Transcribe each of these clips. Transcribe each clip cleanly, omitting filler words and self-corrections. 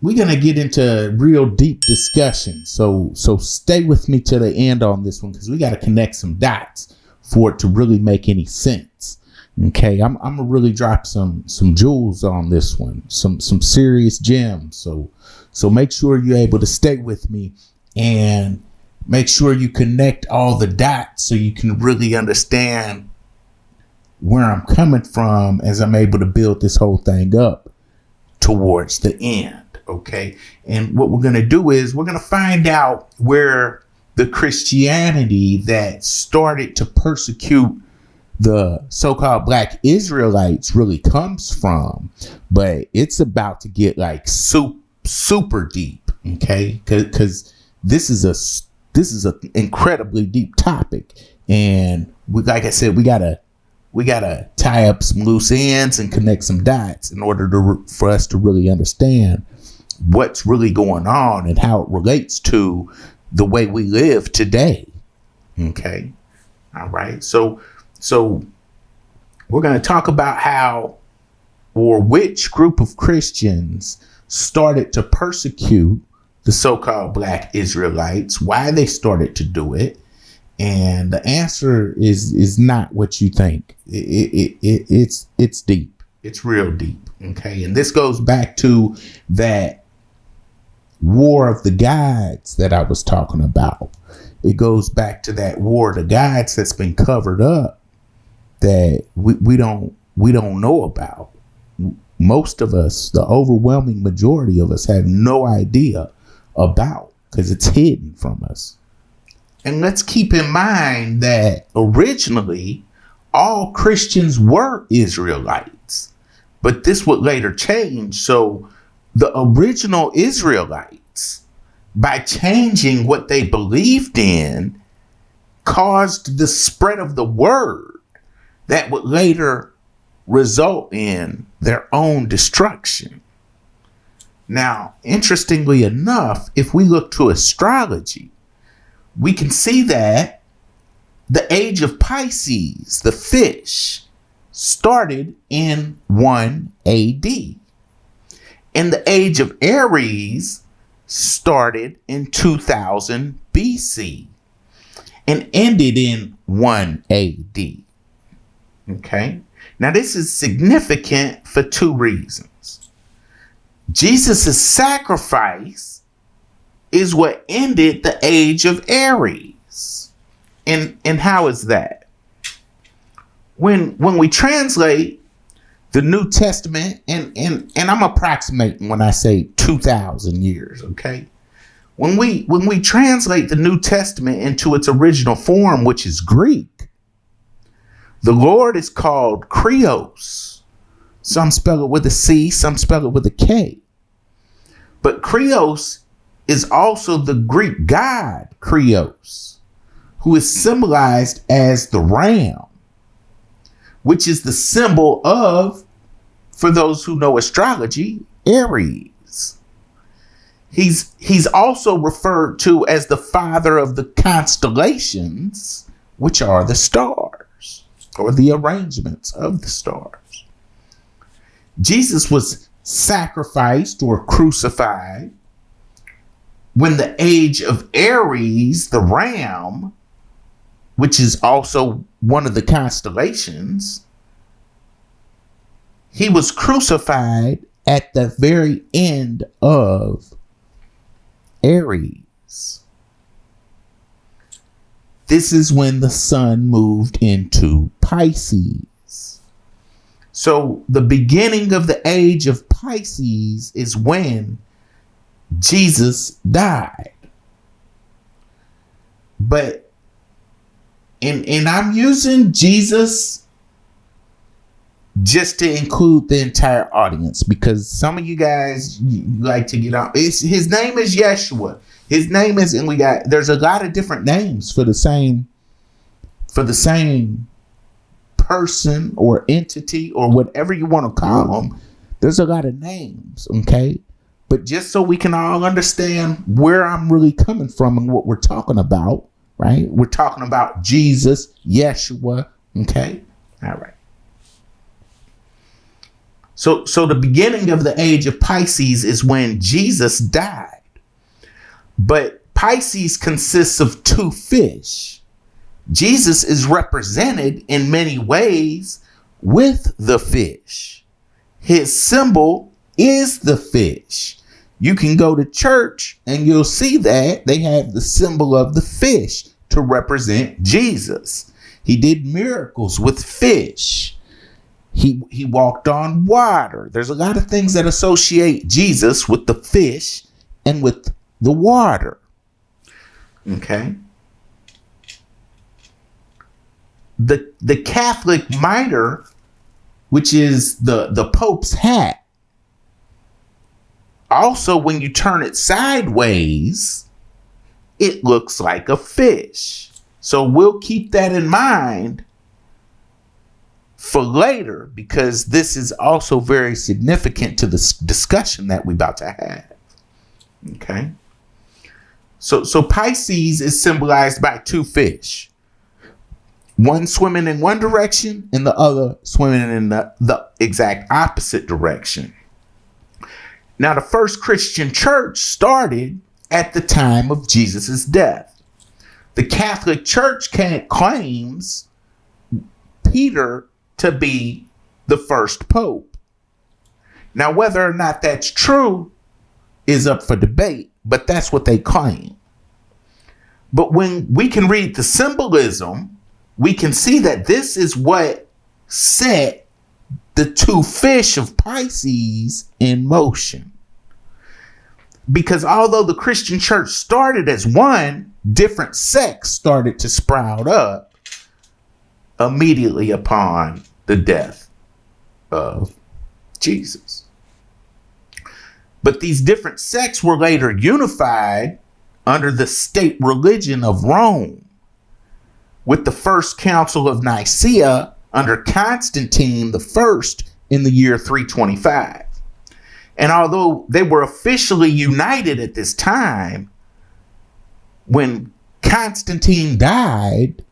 we're going to get into real deep discussion. So stay with me to the end on this one, because we got to connect some dots for it to really make any sense. Okay, I'm gonna really drop some jewels on this one, some serious gems. So make sure you're able to stay with me and make sure you connect all the dots so you can really understand where I'm coming from as I'm able to build this whole thing up towards the end. Okay, and what we're gonna do is we're gonna find out where the Christianity that started to persecute the so-called Black Israelites really comes from, but it's about to get like super deep, okay? Because this is an incredibly deep topic, and like I said, we gotta tie up some loose ends and connect some dots in order for us to really understand what's really going on and how it relates to the way we live today. Okay, all right, so we're going to talk about how or which group of Christians started to persecute the so-called Black Israelites, why they started to do it. And the answer is not what you think. It's deep. It's real deep. Okay. And this goes back to that war of the gods that I was talking about. It goes back to that war of the gods that's been covered up, that we don't know about. Most of us, the overwhelming majority of us, have no idea about, because it's hidden from us. And let's keep in mind that originally all Christians were Israelites, but this would later change. So the original Israelites, by changing what they believed in, caused the spread of the word that would later result in their own destruction. Now, interestingly enough, if we look to astrology, we can see that the age of Pisces, the fish, started in 1 AD. And the age of Aries started in 2000 BC and ended in 1 AD. Okay. Now this is significant for two reasons. Jesus' sacrifice is what ended the age of Aries. And how is that? When we translate the New Testament, and I'm approximating when I say 2,000 years, okay? When we translate the New Testament into its original form, which is Greek, the Lord is called Krios. Some spell it with a C, some spell it with a K. But Krios is also the Greek god Krios, who is symbolized as the ram, which is the symbol of, for those who know astrology, Aries. He's also referred to as the father of the constellations, which are the stars, or the arrangements of the stars. Jesus was sacrificed or crucified when the age of Aries, the ram, which is also one of the constellations, he was crucified at the very end of Aries. This is when the sun moved into Pisces. So the beginning of the age of Pisces is when Jesus died. But, and I'm using Jesus just to include the entire audience, because some of you guys like to get on. His name is Yeshua. His name is, and there's a lot of different names for the same person or entity or whatever you want to call them. There's a lot of names, okay? But just so we can all understand where I'm really coming from and what we're talking about, right? We're talking about Jesus, Yeshua, okay? All right. So the beginning of the age of Pisces is when Jesus died. But Pisces consists of two fish. Jesus is represented in many ways with the fish. His symbol is the fish. You can go to church and you'll see that they have the symbol of the fish to represent Jesus. He did miracles with fish. He walked on water. There's a lot of things that associate Jesus with the fish and with the water. Okay. The Catholic mitre, which is the Pope's hat, also when you turn it sideways, it looks like a fish. So we'll keep that in mind for later, because this is also very significant to the discussion that we're about to have. Okay. So Pisces is symbolized by two fish. One swimming in one direction and the other swimming in the exact opposite direction. Now, the first Christian church started at the time of Jesus' death. The Catholic Church claims Peter to be the first pope. Now, whether or not that's true is up for debate, but that's what they claim. But when we can read the symbolism, we can see that this is what set the two fish of Pisces in motion. Because although the Christian church started as one, different sects started to sprout up immediately upon the death of Jesus. But these different sects were later unified under the state religion of Rome, with the First Council of Nicaea under Constantine I in the year 325. And although they were officially united at this time, when Constantine died,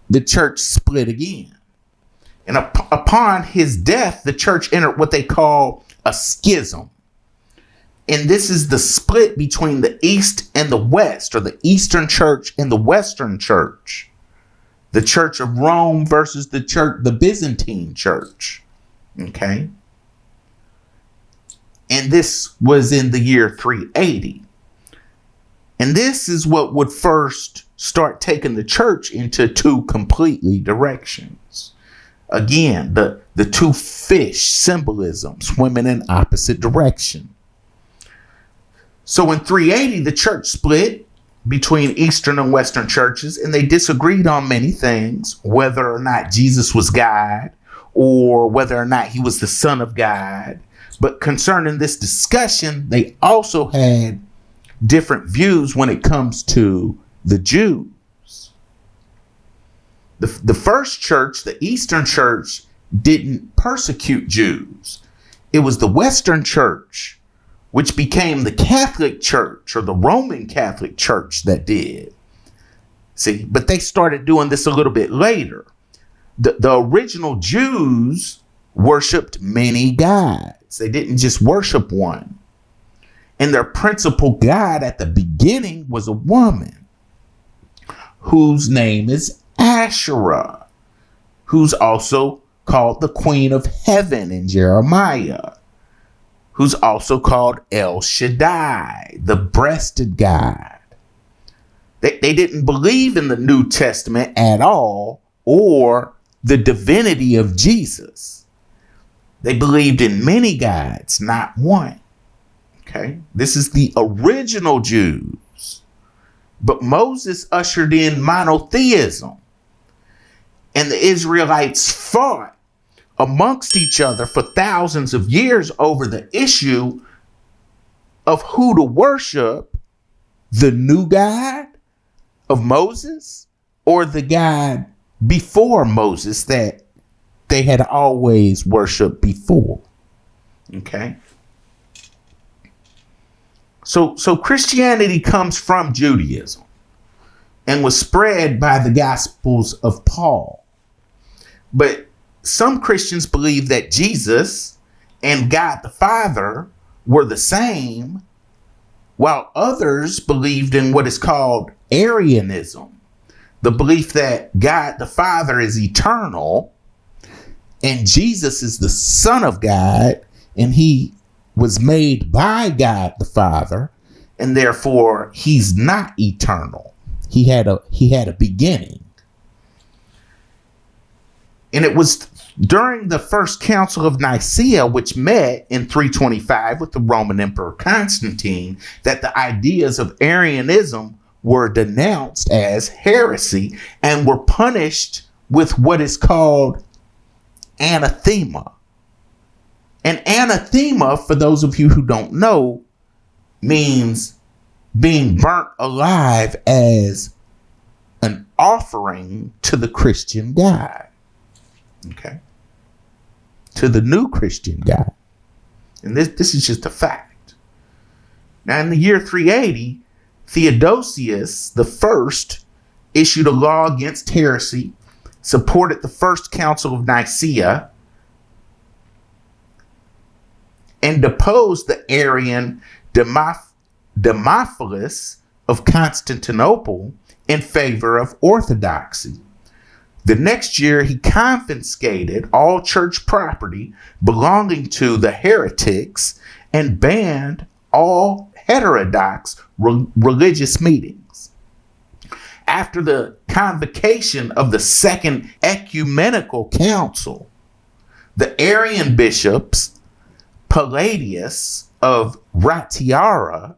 the church split again. And upon his death, the church entered what they call a schism. And this is the split between the East and the West, or the Eastern Church and the Western Church. The Church of Rome versus the Byzantine Church. Okay. And this was in the year 380. And this is what would first start taking the church into two completely directions. Again, the two fish symbolism swimming in opposite direction. So in 380, the church split between Eastern and Western churches, and they disagreed on many things, whether or not Jesus was God or whether or not he was the Son of God. But concerning this discussion, they also had different views when it comes to the Jews. The first church, the Eastern Church, didn't persecute Jews. It was the Western Church, which became the Catholic Church or the Roman Catholic Church, that did. See, but they started doing this a little bit later. The original Jews worshiped many gods. They didn't just worship one. And their principal god at the beginning was a woman whose name is Asherah, who's also called the Queen of Heaven in Jeremiah, who's also called El Shaddai, the breasted God. They didn't believe in the New Testament at all or the divinity of Jesus. They believed in many gods, not one. Okay, this is the original Jews. But Moses ushered in monotheism, and the Israelites fought amongst each other for thousands of years over the issue of who to worship, the new God of Moses or the God before Moses that they had always worshiped before. Okay. So Christianity comes from Judaism and was spread by the Gospels of Paul. But some Christians believe that Jesus and God the Father were the same, while others believed in what is called Arianism, the belief that God the Father is eternal and Jesus is the Son of God, and he was made by God the Father, and therefore he's not eternal. He had a beginning. And it was during the First Council of Nicaea, which met in 325 with the Roman Emperor Constantine, that the ideas of Arianism were denounced as heresy and were punished with what is called anathema. And anathema, for those of you who don't know, means being burnt alive as an offering to the Christian God. Okay. To the new Christian God. And this is just a fact. Now, in the year 380, Theodosius the First issued a law against heresy, supported the First Council of Nicaea, and deposed the Arian Demophilus of Constantinople in favor of orthodoxy. The next year, he confiscated all church property belonging to the heretics and banned all heterodox religious meetings. After the convocation of the Second Ecumenical Council, the Arian bishops Palladius of Ratiara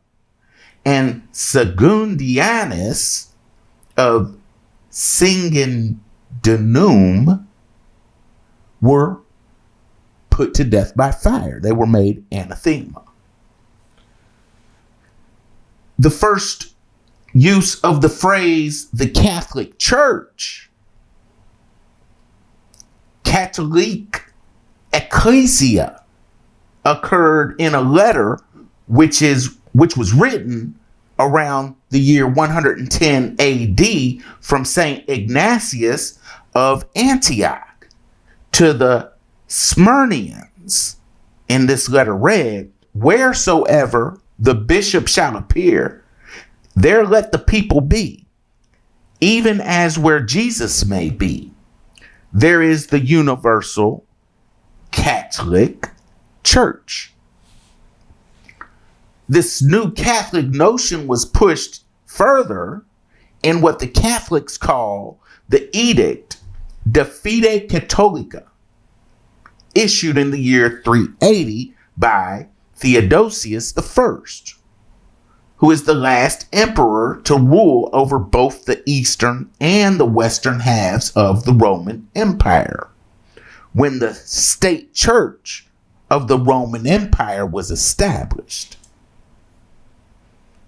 and Segundianus of Singidunum were put to death by fire. They were made anathema. The first use of the phrase the Catholic Church, Catholic Ecclesia, occurred in a letter which was written around the year 110 AD from St. Ignatius of Antioch to the Smyrnians. In this letter read, "Wheresoever the bishop shall appear, there let the people be, even as where Jesus may be. There is the universal Catholic Church." This new Catholic notion was pushed further in what the Catholics call the Edict de Fide Catholica, issued in the year 380 by Theodosius I, who is the last emperor to rule over both the eastern and the western halves of the Roman Empire, when the state church of the Roman Empire was established.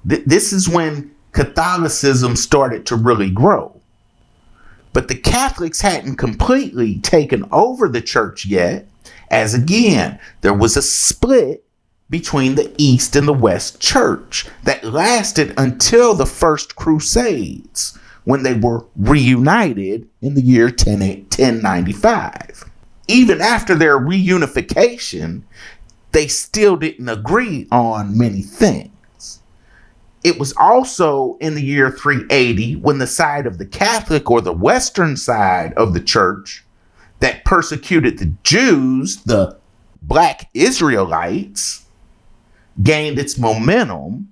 This is when Catholicism started to really grow. But the Catholics hadn't completely taken over the church yet, as again, there was a split between the East and the West church that lasted until the First Crusades, when they were reunited in the year 1095. Even after their reunification, they still didn't agree on many things. It was also in the year 380 when the side of the Catholic, or the Western side of the church, that persecuted the Jews, the Black Israelites, gained its momentum.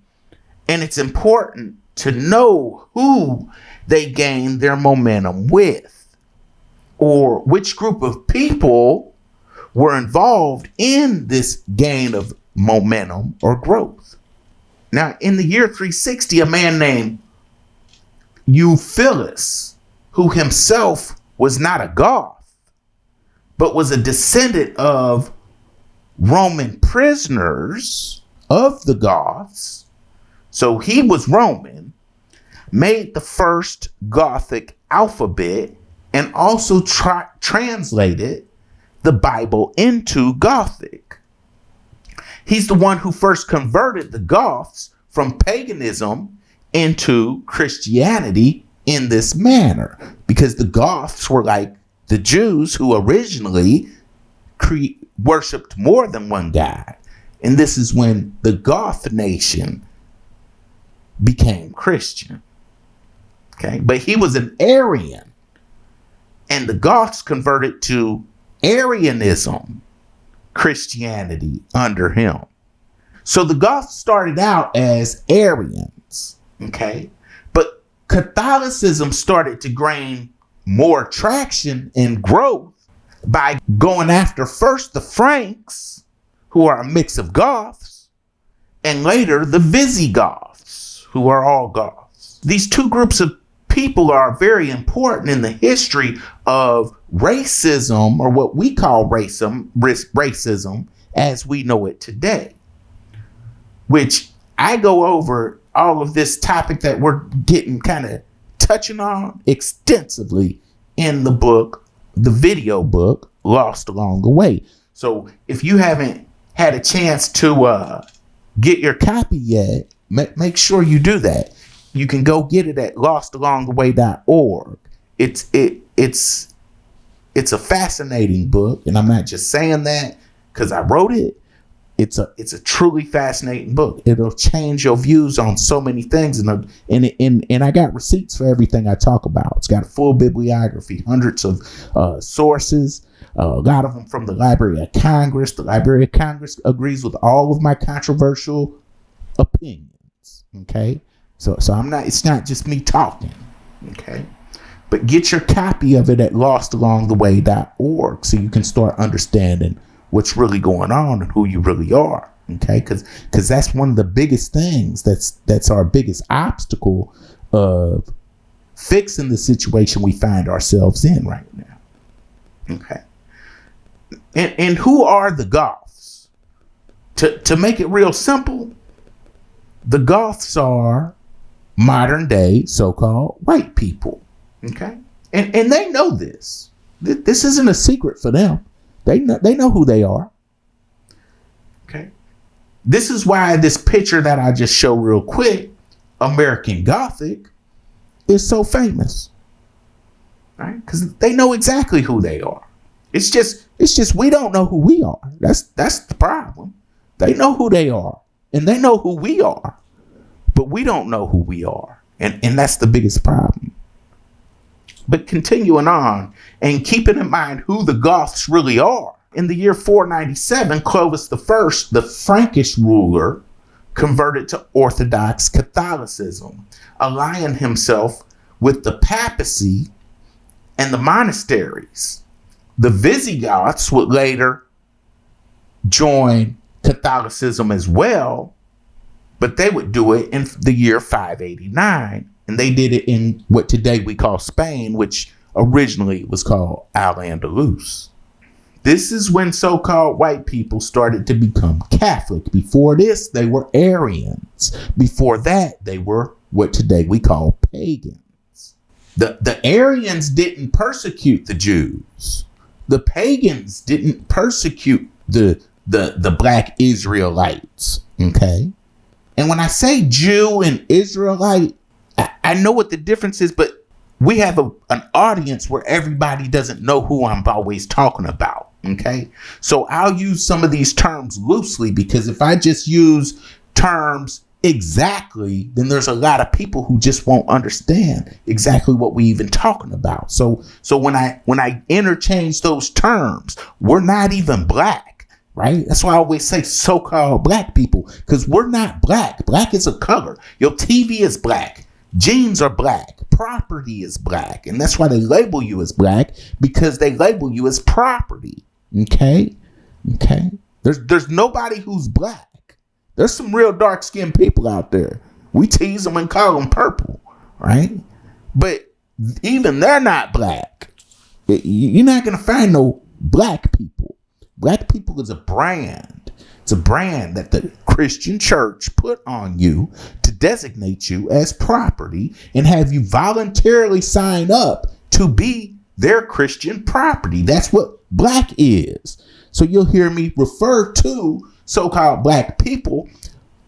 And it's important to know who they gained their momentum with, or which group of people were involved in this gain of momentum or growth. Now, in the year 360, a man named Euphilus, who himself was not a Goth, but was a descendant of Roman prisoners of the Goths, so he was Roman, made the first Gothic alphabet and also translated the Bible into Gothic. He's the one who first converted the Goths from paganism into Christianity in this manner, because the Goths were like the Jews who originally worshipped more than one God. And this is when the Goth nation became Christian. Okay, but he was an Arian, and the Goths converted to Arianism, Christianity, under him. So the Goths started out as Arians, okay, but Catholicism started to gain more traction and growth by going after first the Franks, who are a mix of Goths, and later the Visigoths, who are all Goths. These two groups of people are very important in the history of racism, or what we call racism as we know it today, which I go over all of this topic that we're getting kind of touching on extensively in the book, the video book, Lost Along the Way. So if you haven't had a chance to get your copy yet, make sure you do that. You can go get it at lostalongtheway.org. It's a fascinating book, and I'm not just saying that because I wrote it. It's a truly fascinating book. It'll change your views on so many things, and I got receipts for everything I talk about. It's got a full bibliography, hundreds of sources, a lot of them from the Library of Congress. The Library of Congress agrees with all of my controversial opinions. Okay. So I'm not, it's not just me talking, okay? But get your copy of it at lostalongtheway.org so you can start understanding what's really going on and who you really are, okay? Because that's one of the biggest things, that's our biggest obstacle of fixing the situation we find ourselves in right now, okay? And who are the Goths? To make it real simple, the Goths are modern day so-called white people. Okay. And they know this. This isn't a secret for them. They know who they are. Okay. This is why this picture that I just showed real quick, American Gothic, is so famous. Right? Because they know exactly who they are. It's just we don't know who we are. That's the problem. They know who they are, and they know who we are. But we don't know who we are. And that's the biggest problem. But continuing on and keeping in mind who the Goths really are. In the year 497, Clovis I, the Frankish ruler, converted to Orthodox Catholicism, allying himself with the papacy and the monasteries. The Visigoths would later join Catholicism as well, but they would do it in the year 589. And they did it in what today we call Spain, which originally was called Al-Andalus. This is when so-called white people started to become Catholic. Before this, they were Arians. Before that, they were what today we call pagans. The Arians didn't persecute the Jews. The pagans didn't persecute the black Israelites. Okay? And when I say Jew and Israelite, I know what the difference is, but we have an audience where everybody doesn't know who I'm always talking about. Okay. So I'll use some of these terms loosely, because if I just use terms exactly, then there's a lot of people who just won't understand exactly what we even talking about. So when I interchange those terms, we're not even black. Right? That's why I always say so-called black people, because we're not black. Black is a color. Your TV is black. Jeans are black. Property is black. And that's why they label you as black, because they label you as property. Okay? Okay? There's nobody who's black. There's some real dark-skinned people out there. We tease them and call them purple. Right? But even they're not black. You're not going to find no black people. Black people is a brand. It's a brand that the Christian church put on you to designate you as property and have you voluntarily sign up to be their Christian property. That's what black is. So you'll hear me refer to so-called black people,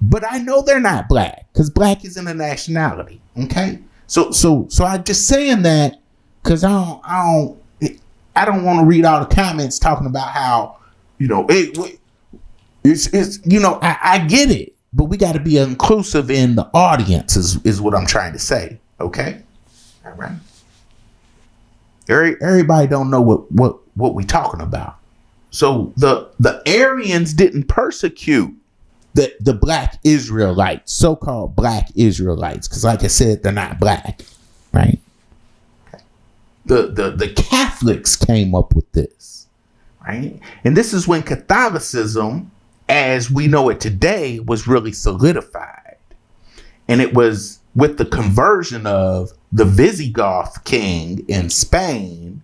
but I know they're not black, because black isn't a nationality. Okay. So I'm just saying that because I I don't want to read all the comments talking about how, it's I get it, but we got to be inclusive in the audience is what I'm trying to say. Okay. All right. Everybody don't know what we talking about. So the Aryans didn't persecute the black Israelites, so-called black Israelites, because like I said, they're not black, right? The Catholics came up with this, right? And this is when Catholicism, as we know it today, was really solidified. And it was with the conversion of the Visigoth king in Spain,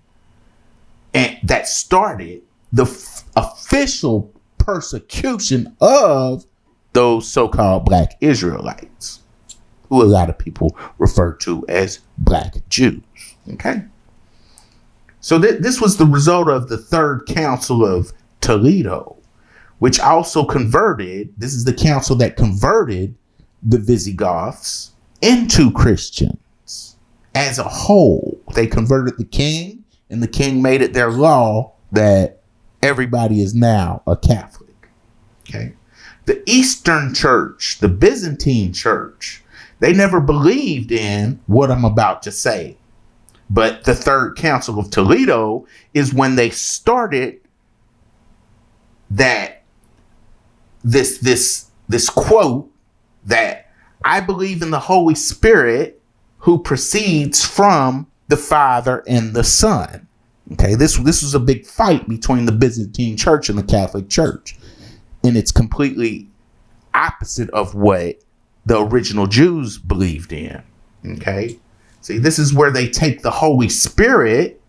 and that started the official persecution of those so-called black Israelites, who a lot of people refer to as black Jews. Okay. So this was the result of the Third Council of Toledo, which also converted, this is the council that converted the Visigoths into Christians as a whole. They converted the king, and the king made it their law that everybody is now a Catholic. Okay. The Eastern Church, the Byzantine Church, they never believed in what I'm about to say. But the Third Council of Toledo is when they started that this quote that I believe in the Holy Spirit who proceeds from the Father and the Son. Okay, this was a big fight between the Byzantine Church and the Catholic Church. And it's completely opposite of what the original Jews believed in. Okay. See, this is where they take the Holy Spirit,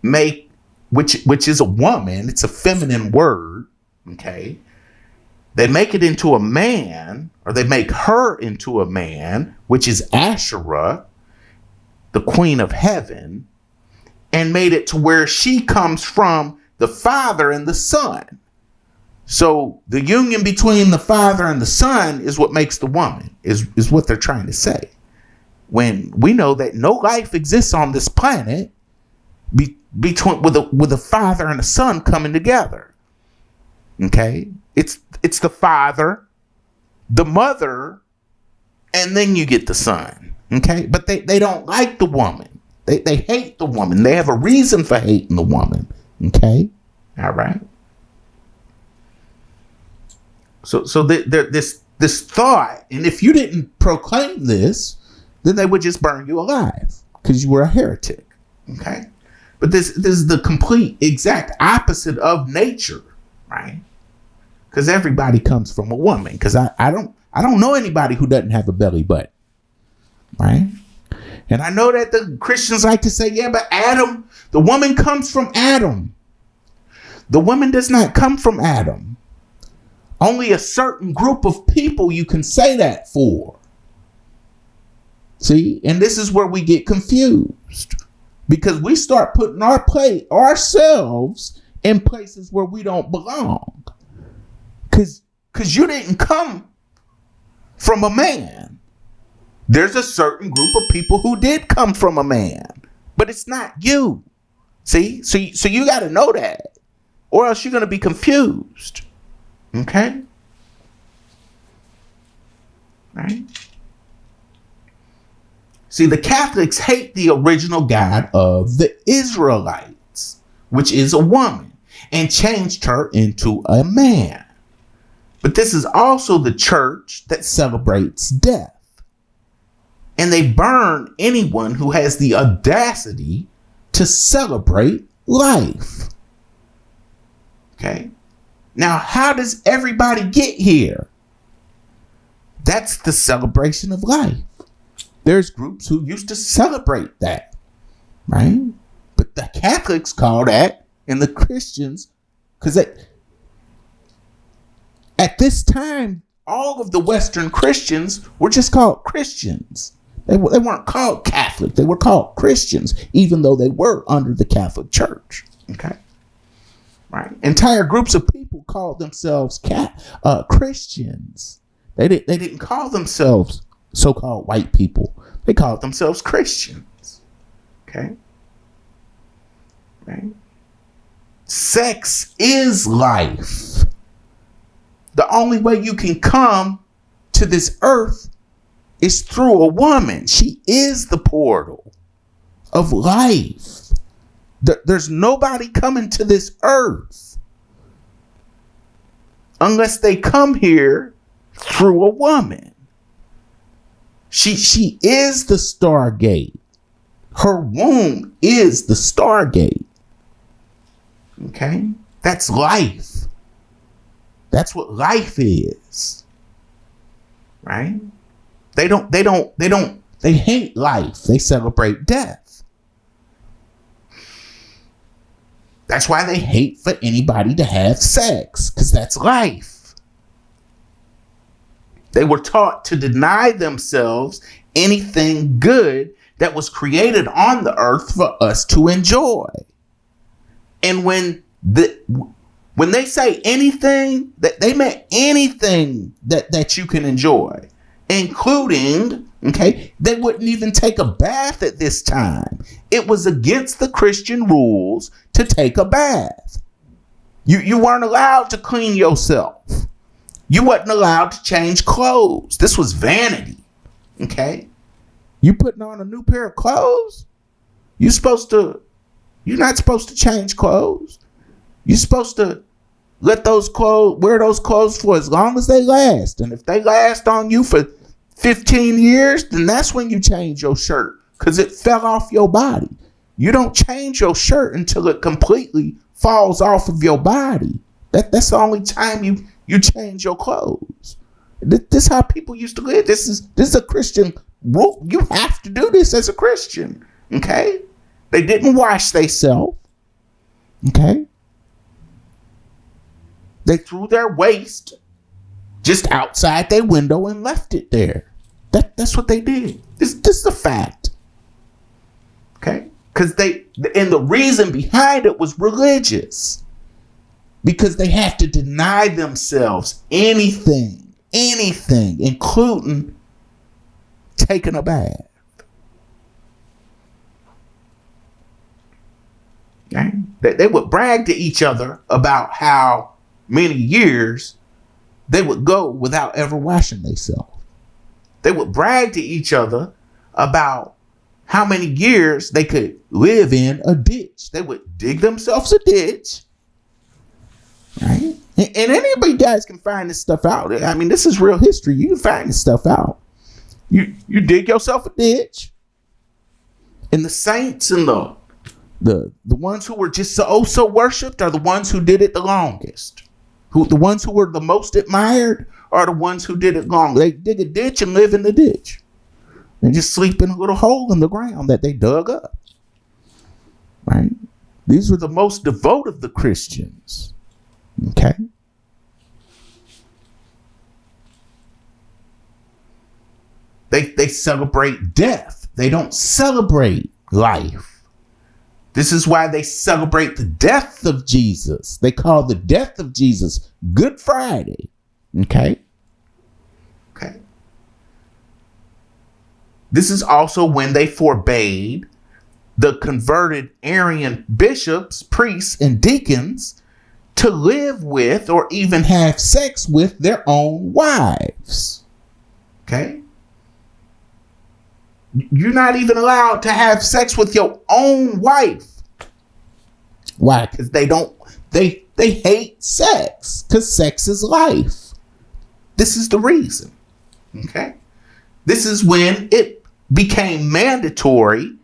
which is a woman. It's a feminine word. Okay. They make it into a man, or they make her into a man, which is Asherah, the queen of heaven, and made it to where she comes from the Father and the Son. So the union between the Father and the Son is what makes the woman, is what they're trying to say. When we know that no life exists on this planet between with a Father and a Son coming together. Okay? It's the Father, the Mother, and then you get the Son. Okay? But they don't like the woman. They hate the woman. They have a reason for hating the woman. Okay? All right. So this thought, and if you didn't proclaim this, then they would just burn you alive because you were a heretic. Okay? But this is the complete exact opposite of nature, right? Because everybody comes from a woman. Because I don't know anybody who doesn't have a belly button, right? And I know that the Christians like to say, yeah, but Adam, the woman comes from Adam. The woman does not come from Adam. Only a certain group of people you can say that for. See, and this is where we get confused because we start putting ourselves in places where we don't belong. Because you didn't come from a man. There's a certain group of people who did come from a man, but it's not you. See, so you got to know that, or else you're going to be confused. Okay? Right? See, the Catholics hate the original God of the Israelites, which is a woman, and changed her into a man. But this is also the church that celebrates death. And they burn anyone who has the audacity to celebrate life. Okay? Now, how does everybody get here? That's the celebration of life. There's groups who used to celebrate that, right? But the Catholics call that, and the Christians, because at this time, all of the Western Christians were just called Christians. They weren't called Catholic. They were called Christians, even though they were under the Catholic Church. Okay? Right? Entire groups of people called themselves Christians. They didn't call themselves so-called white people. They called themselves Christians. Okay? Right? Sex is life. The only way you can come to this earth is through a woman. She is the portal of life. There's nobody coming to this earth unless they come here through a woman. She is the stargate. Her womb is the stargate. Okay? That's life. That's what life is. Right? They hate life. They celebrate death. That's why they hate for anybody to have sex, because that's life. They were taught to deny themselves anything good that was created on the earth for us to enjoy. And when they say anything, that they meant anything that you can enjoy, including, okay, they wouldn't even take a bath at this time. It was against the Christian rules to take a bath. You weren't allowed to clean yourself. You wasn't allowed to change clothes. This was vanity. Okay? You putting on a new pair of clothes? You're not supposed to change clothes. You're supposed to wear those clothes for as long as they last. And if they last on you for 15 years, then that's when you change your shirt, because it fell off your body. You don't change your shirt until it completely falls off of your body. That's the only time you change your clothes. This is how people used to live. This is a Christian rule. You have to do this as a Christian. Okay? They didn't wash themselves. Okay? They threw their waste just outside their window and left it there. That's what they did. This is a fact. Okay? Because and the reason behind it was religious. Because they have to deny themselves anything, including taking a bath. Okay? They would brag to each other about how many years they would go without ever washing themselves. They would brag to each other about how many years they could live in a ditch. They would dig themselves a ditch. Right? And anybody guys can find this stuff out. I mean, this is real history. You can find this stuff out. You dig yourself a ditch. And the saints and the ones who were just so worshipped are the ones who did it the longest. The ones who were the most admired are the ones who did it long. They dig a ditch and live in the ditch. And just sleep in a little hole in the ground that they dug up. Right? These were the most devout of the Christians. Okay? They celebrate death. They don't celebrate life. This is why they celebrate the death of Jesus. They call the death of Jesus Good Friday. Okay? Okay. This is also when they forbade the converted Arian bishops, priests, and deacons to live with or even have sex with their own wives. Okay? You're not even allowed to have sex with your own wife. Why? Because they hate sex. Because sex is life. This is the reason. Okay? This is when it became mandatory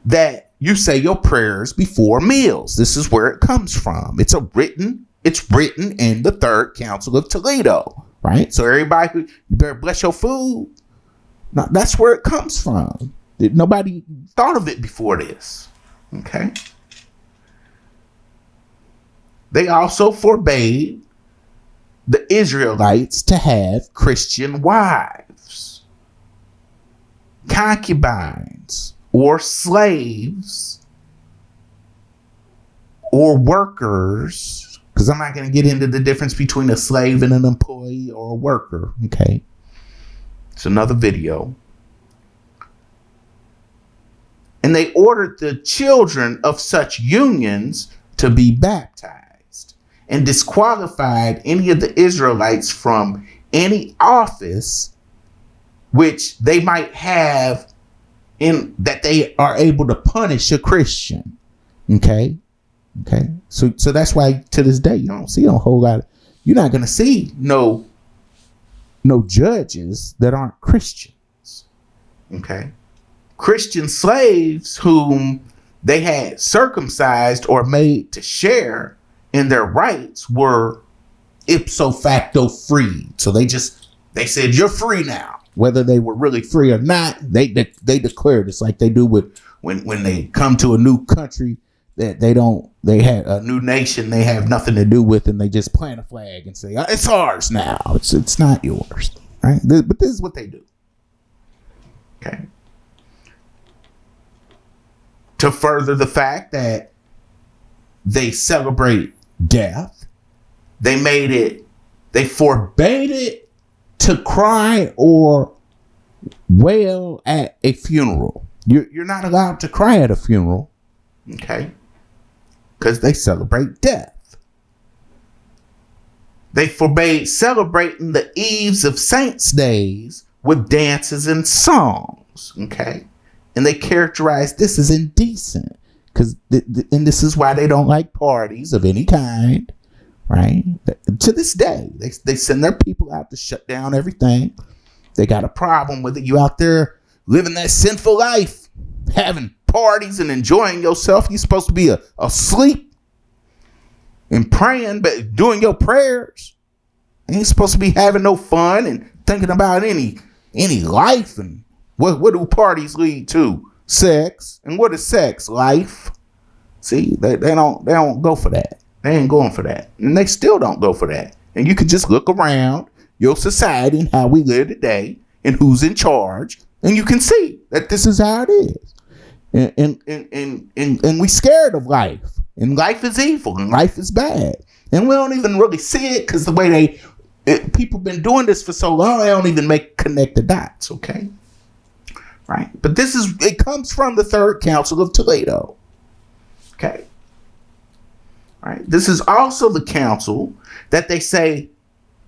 that you say your prayers before meals. This is where it comes from. It's written in the Third Council of Toledo. Right? So everybody, you better bless your food. Now, that's where it comes from. Nobody thought of it before this. Okay? They also forbade the Israelites to have Christian wives, concubines, or slaves, or workers, because I'm not going to get into the difference between a slave and an employee or a worker. Okay? It's another video. And they ordered the children of such unions to be baptized and disqualified any of the Israelites from any office which they might have in that they are able to punish a Christian. Okay. So that's why to this day you don't see a whole lot. You're not going to see no judges that aren't Christians. Okay. Christian slaves whom they had circumcised or made to share in their rights were ipso facto freed. So they said, you're free now. Whether they were really free or not, they declared. It's like they do with when they come to a new country that they had a new nation they have nothing to do with, and they just plant a flag and say, it's ours now. It's not yours. Right? But this is what they do. Okay. To further the fact that they celebrate death, they forbade it to cry or wail at a funeral. You're not allowed to cry at a funeral, okay? Because they celebrate death. They forbade celebrating the eves of saints' days with dances and songs, okay? And they characterize this as indecent, because and this is why they don't like parties of any kind, right? To this day, they send their people out to shut down everything. They got a problem with it. You out there living that sinful life, having parties and enjoying yourself. You're supposed to be asleep and praying, but doing your prayers. You ain't supposed to be having no fun and thinking about any life. And what do parties lead to? Sex. And what is sex? Life. See, they don't go for that. They ain't going for that. And they still don't go for that. And you can just look around your society and how we live today and who's in charge, and you can see that this is how it is. And we scared of life. And life is evil and life is bad. And we don't even really see it because the way people been doing this for so long, they don't even connect the dots, okay? Right? But it comes from the Third Council of Toledo. Okay. Right. This is also the council that they say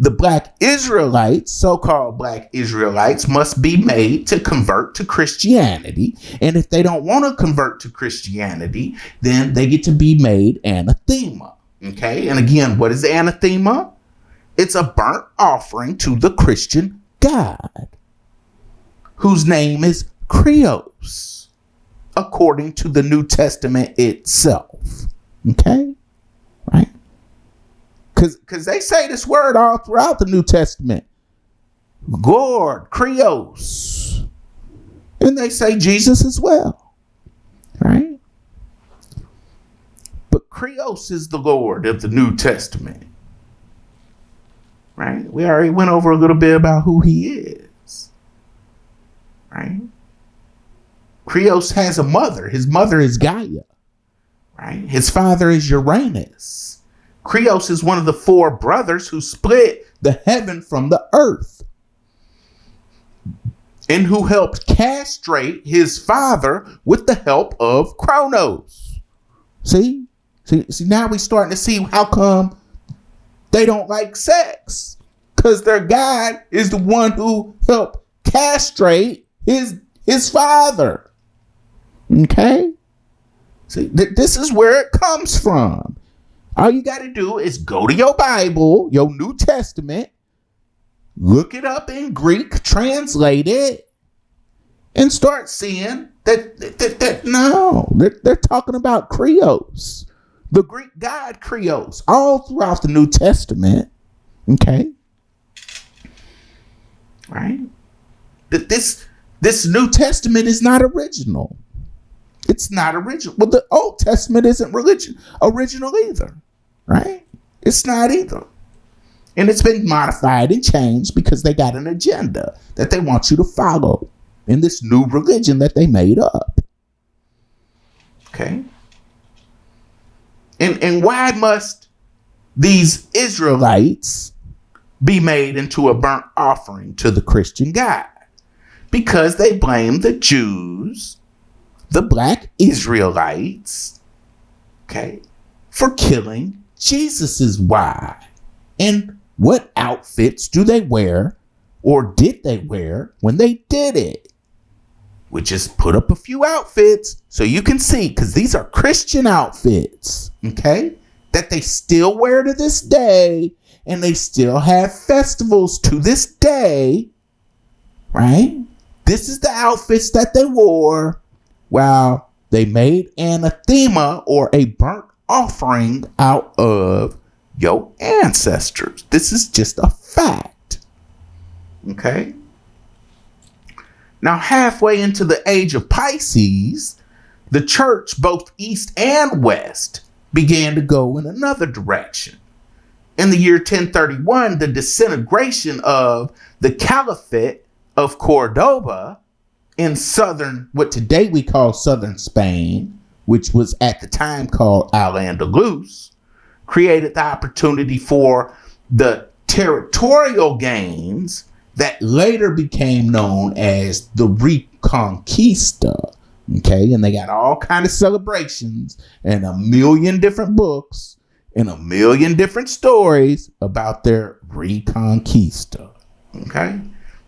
the black Israelites, so-called black Israelites, must be made to convert to Christianity. And if they don't want to convert to Christianity, then they get to be made anathema. Okay. And again, what is anathema? It's a burnt offering to the Christian God, whose name is Krios, according to the New Testament itself. Okay. Right? Because they say this word all throughout the New Testament. Lord, Krios. And they say Jesus as well. Right? But Krios is the Lord of the New Testament. Right? We already went over a little bit about who he is. Right? Krios has a mother. His mother is Gaia. Right? His father is Uranus. Krios is one of the four brothers who split the heaven from the earth and who helped castrate his father with the help of Kronos. See, now we're starting to see how come they don't like sex, because their God is the one who helped castrate his father. Okay? See, this is where it comes from. All you got to do is go to your Bible, your New Testament, look it up in Greek, translate it, and start seeing that no, they're talking about Krios, the Greek god Krios, all throughout the New Testament. Okay, right? That this New Testament is not original. It's not original. Well, the Old Testament isn't original either, right? It's not either. And it's been modified and changed because they got an agenda that they want you to follow in this new religion that they made up. Okay? And why must these Israelites be made into a burnt offering to the Christian God? Because they blame the Jews, the black Israelites, okay, for killing Jesus's wife. And what outfits do they wear, or did they wear when they did it? We just put up a few outfits so you can see, because these are Christian outfits, okay, that they still wear to this day, and they still have festivals to this day, right? This is the outfits that they wore while they made anathema, or a burnt offering, out of your ancestors. This is just a fact, okay? Now, halfway into the age of Pisces, the church, both East and West, began to go in another direction. In the year 1031, the disintegration of the Caliphate of Cordoba in southern, what today we call southern Spain, which was at the time called Al-Andalus, created the opportunity for the territorial gains that later became known as the Reconquista. Okay, and they got all kind of celebrations and a million different books and a million different stories about their Reconquista. Okay,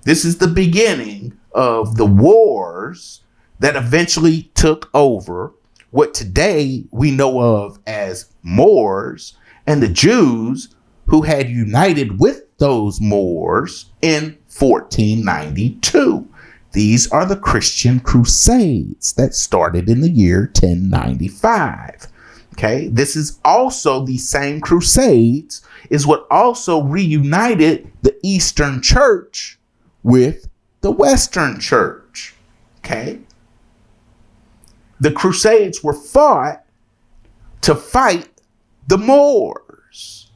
this is the beginning of the wars that eventually took over what today we know of as Moors, and the Jews who had united with those Moors in 1492. These are the Christian Crusades that started in the year 1095. Okay, this is also the same Crusades is what also reunited the Eastern Church with the Western Church. Okay, the Crusades were fought to fight the Moors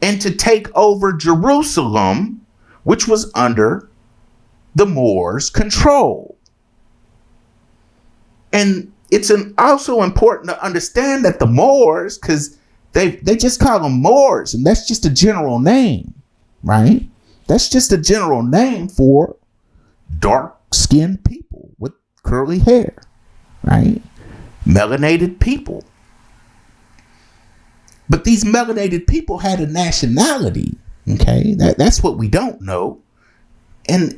and to take over Jerusalem, which was under the Moors' control. And it's also important to understand that the Moors, because they just call them Moors, and that's just a general name, right? That's just a general name for dark-skinned people with curly hair, right? Melanated people. But these melanated people had a nationality, okay? That's what we don't know. And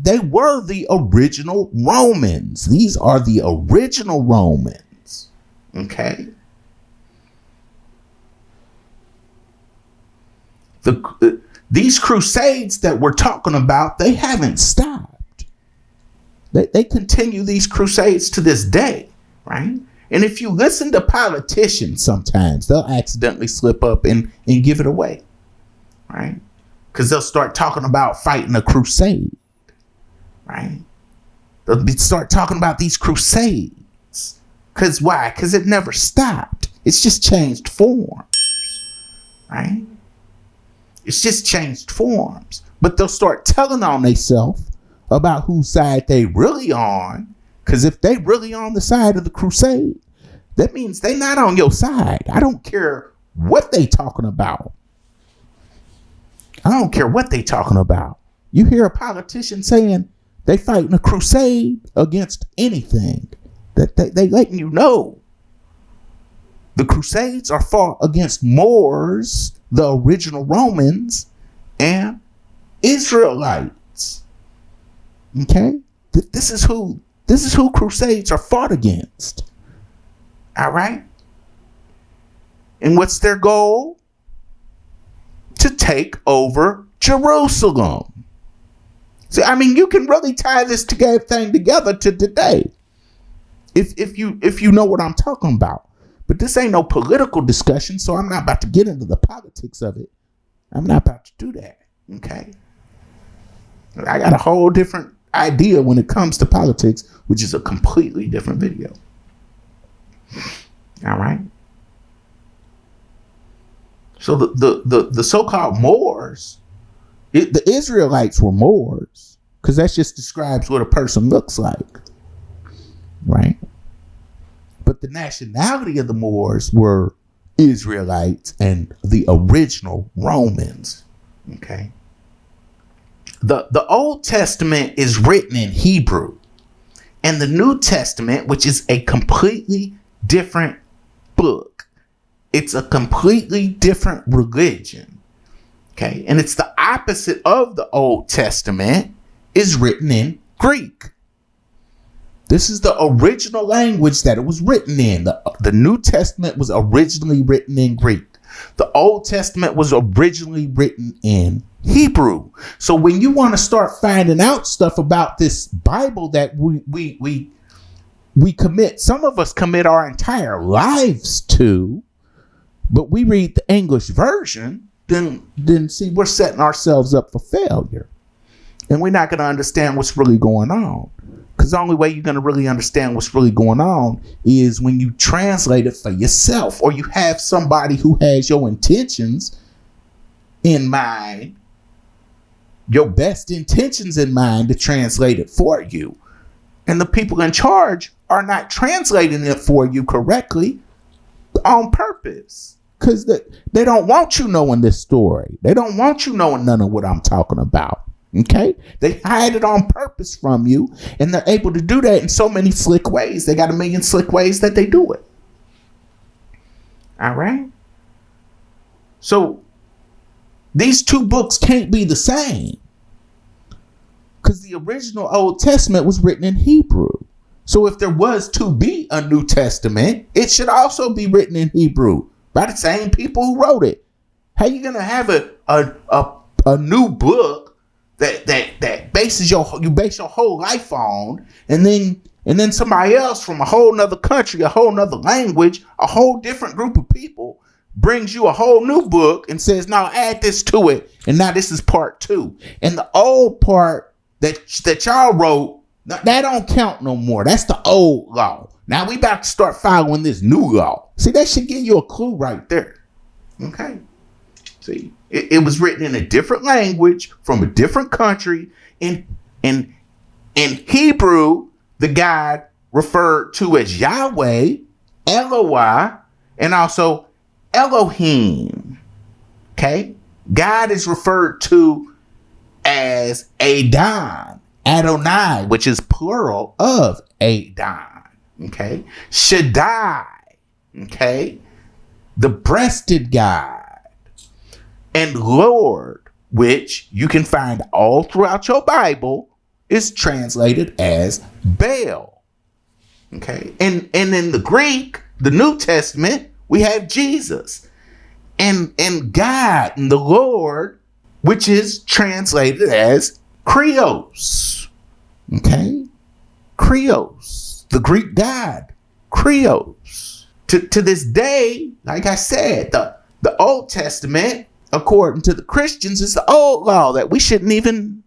they were the original Romans. These are the original Romans, okay? These crusades that we're talking about, they haven't stopped. They continue these crusades to this day, right? And if you listen to politicians sometimes, they'll accidentally slip up and give it away, right? Because they'll start talking about fighting a crusade, right? They'll start talking about these crusades. Because why? Because it never stopped. It's just changed forms, right? It's just changed forms. But they'll start telling on themselves about whose side they really on. Because if they really on the side of the crusade, that means they not on your side. I don't care what they talking about. I don't care what they talking about. You hear a politician saying they fighting a crusade against anything, that they letting you know. The crusades are fought against Moors, the original Romans, and Israelites. Okay? This is who crusades are fought against. All right? And what's their goal? To take over Jerusalem. So, I mean, you can really tie this thing together to today, if you know what I'm talking about. But this ain't no political discussion, so I'm not about to get into the politics of it. I'm not about to do that. Okay. I got a whole different idea when it comes to politics, which is a completely different video. All right. So the so-called Moors, the Israelites were Moors, because that just describes what a person looks like, right? But the nationality of the Moors were Israelites and the original Romans, okay? The Old Testament is written in Hebrew, and the New Testament, which is a completely different book, It's a completely different religion. Okay. And it's the opposite of the Old Testament, is written in Greek. This is the original language that it was written in. The New Testament was originally written in Greek. The Old Testament was originally written in Hebrew. So when you want to start finding out stuff about this Bible that we commit, some of us commit our entire lives to, but we read the English version, then see, we're setting ourselves up for failure. And we're not going to understand what's really going on. Because the only way you're going to really understand what's really going on is when you translate it for yourself, or you have somebody who has your intentions in mind, your best intentions in mind, to translate it for you. And the people in charge are not translating it for you correctly on purpose. Because they don't want you knowing this story. They don't want you knowing none of what I'm talking about. Okay, they hide it on purpose from you, and they're able to do that in so many slick ways. They got a million slick ways that they do it. All right. So these two books can't be the same, because the original Old Testament was written in Hebrew. So if there was to be a New Testament, it should also be written in Hebrew by the same people who wrote it. How you gonna have a new book that bases you base your whole life on, and then somebody else from a whole nother country, a whole nother language, a whole different group of people brings you a whole new book and says, now add this to it, and now this is part 2. And the old part that y'all wrote, that don't count no more. That's the old law. Now we about to start following this new law. See, that should give you a clue right there. Okay. See, it was written in a different language from a different country. In Hebrew, the God referred to as Yahweh, Eloi, and also Elohim. Okay? God is referred to as Adon, Adonai, which is plural of Adon. Okay? Shaddai. Okay? The breasted God. And Lord, which you can find all throughout your Bible, is translated as Baal. Okay. And in the Greek, the New Testament, we have Jesus. And God and the Lord, which is translated as Krios. Okay. Krios. The Greek God. Krios. To this day, like I said, the Old Testament, according to the Christians, is the old law that we shouldn't even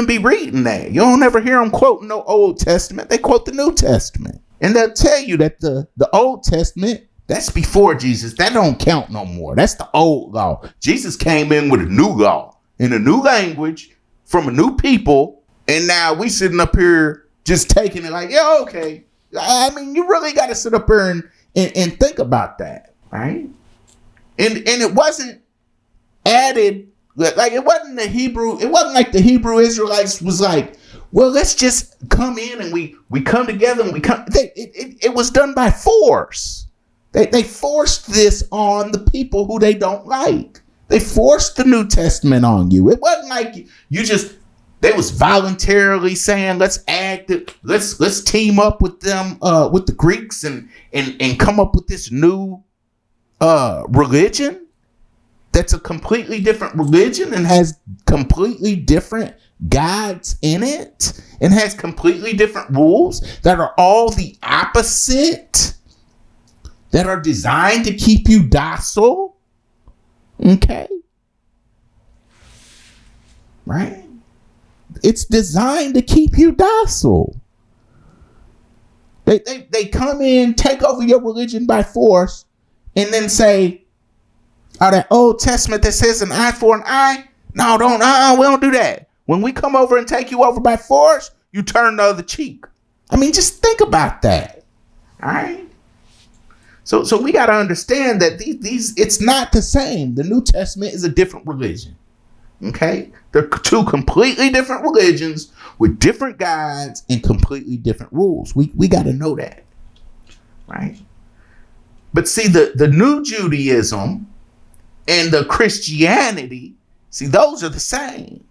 be reading that. You don't ever hear them quoting no Old Testament. They quote the New Testament. And they'll tell you that the Old Testament, that's before Jesus. That don't count no more. That's the old law. Jesus came in with a new law in a new language from a new people. And now we sitting up here just taking it like, yeah, okay. I mean, you really got to sit up here and think about that, right? And it wasn't added, like it wasn't like the Hebrew Israelites was like, well, let's just come in and we come together and it was done by force. They forced this on the people who they don't like. They forced the New Testament on you. It wasn't like they was voluntarily saying, let's team up with them, with the Greeks and come up with this new religion that's a completely different religion and has completely different gods in it and has completely different rules that are all the opposite, that are designed to keep you docile. Okay. Right? It's designed to keep you docile. They come in, take over your religion by force, and then say, oh, that Old Testament that says an eye for an eye? No, we don't do that. When we come over and take you over by force, you turn the other cheek. I mean, just think about that. All right? So we got to understand that these it's not the same. The New Testament is a different religion. Okay? They're two completely different religions with different gods and completely different rules. We got to know that. Right? But see, the new Judaism and the Christianity, see, those are the same.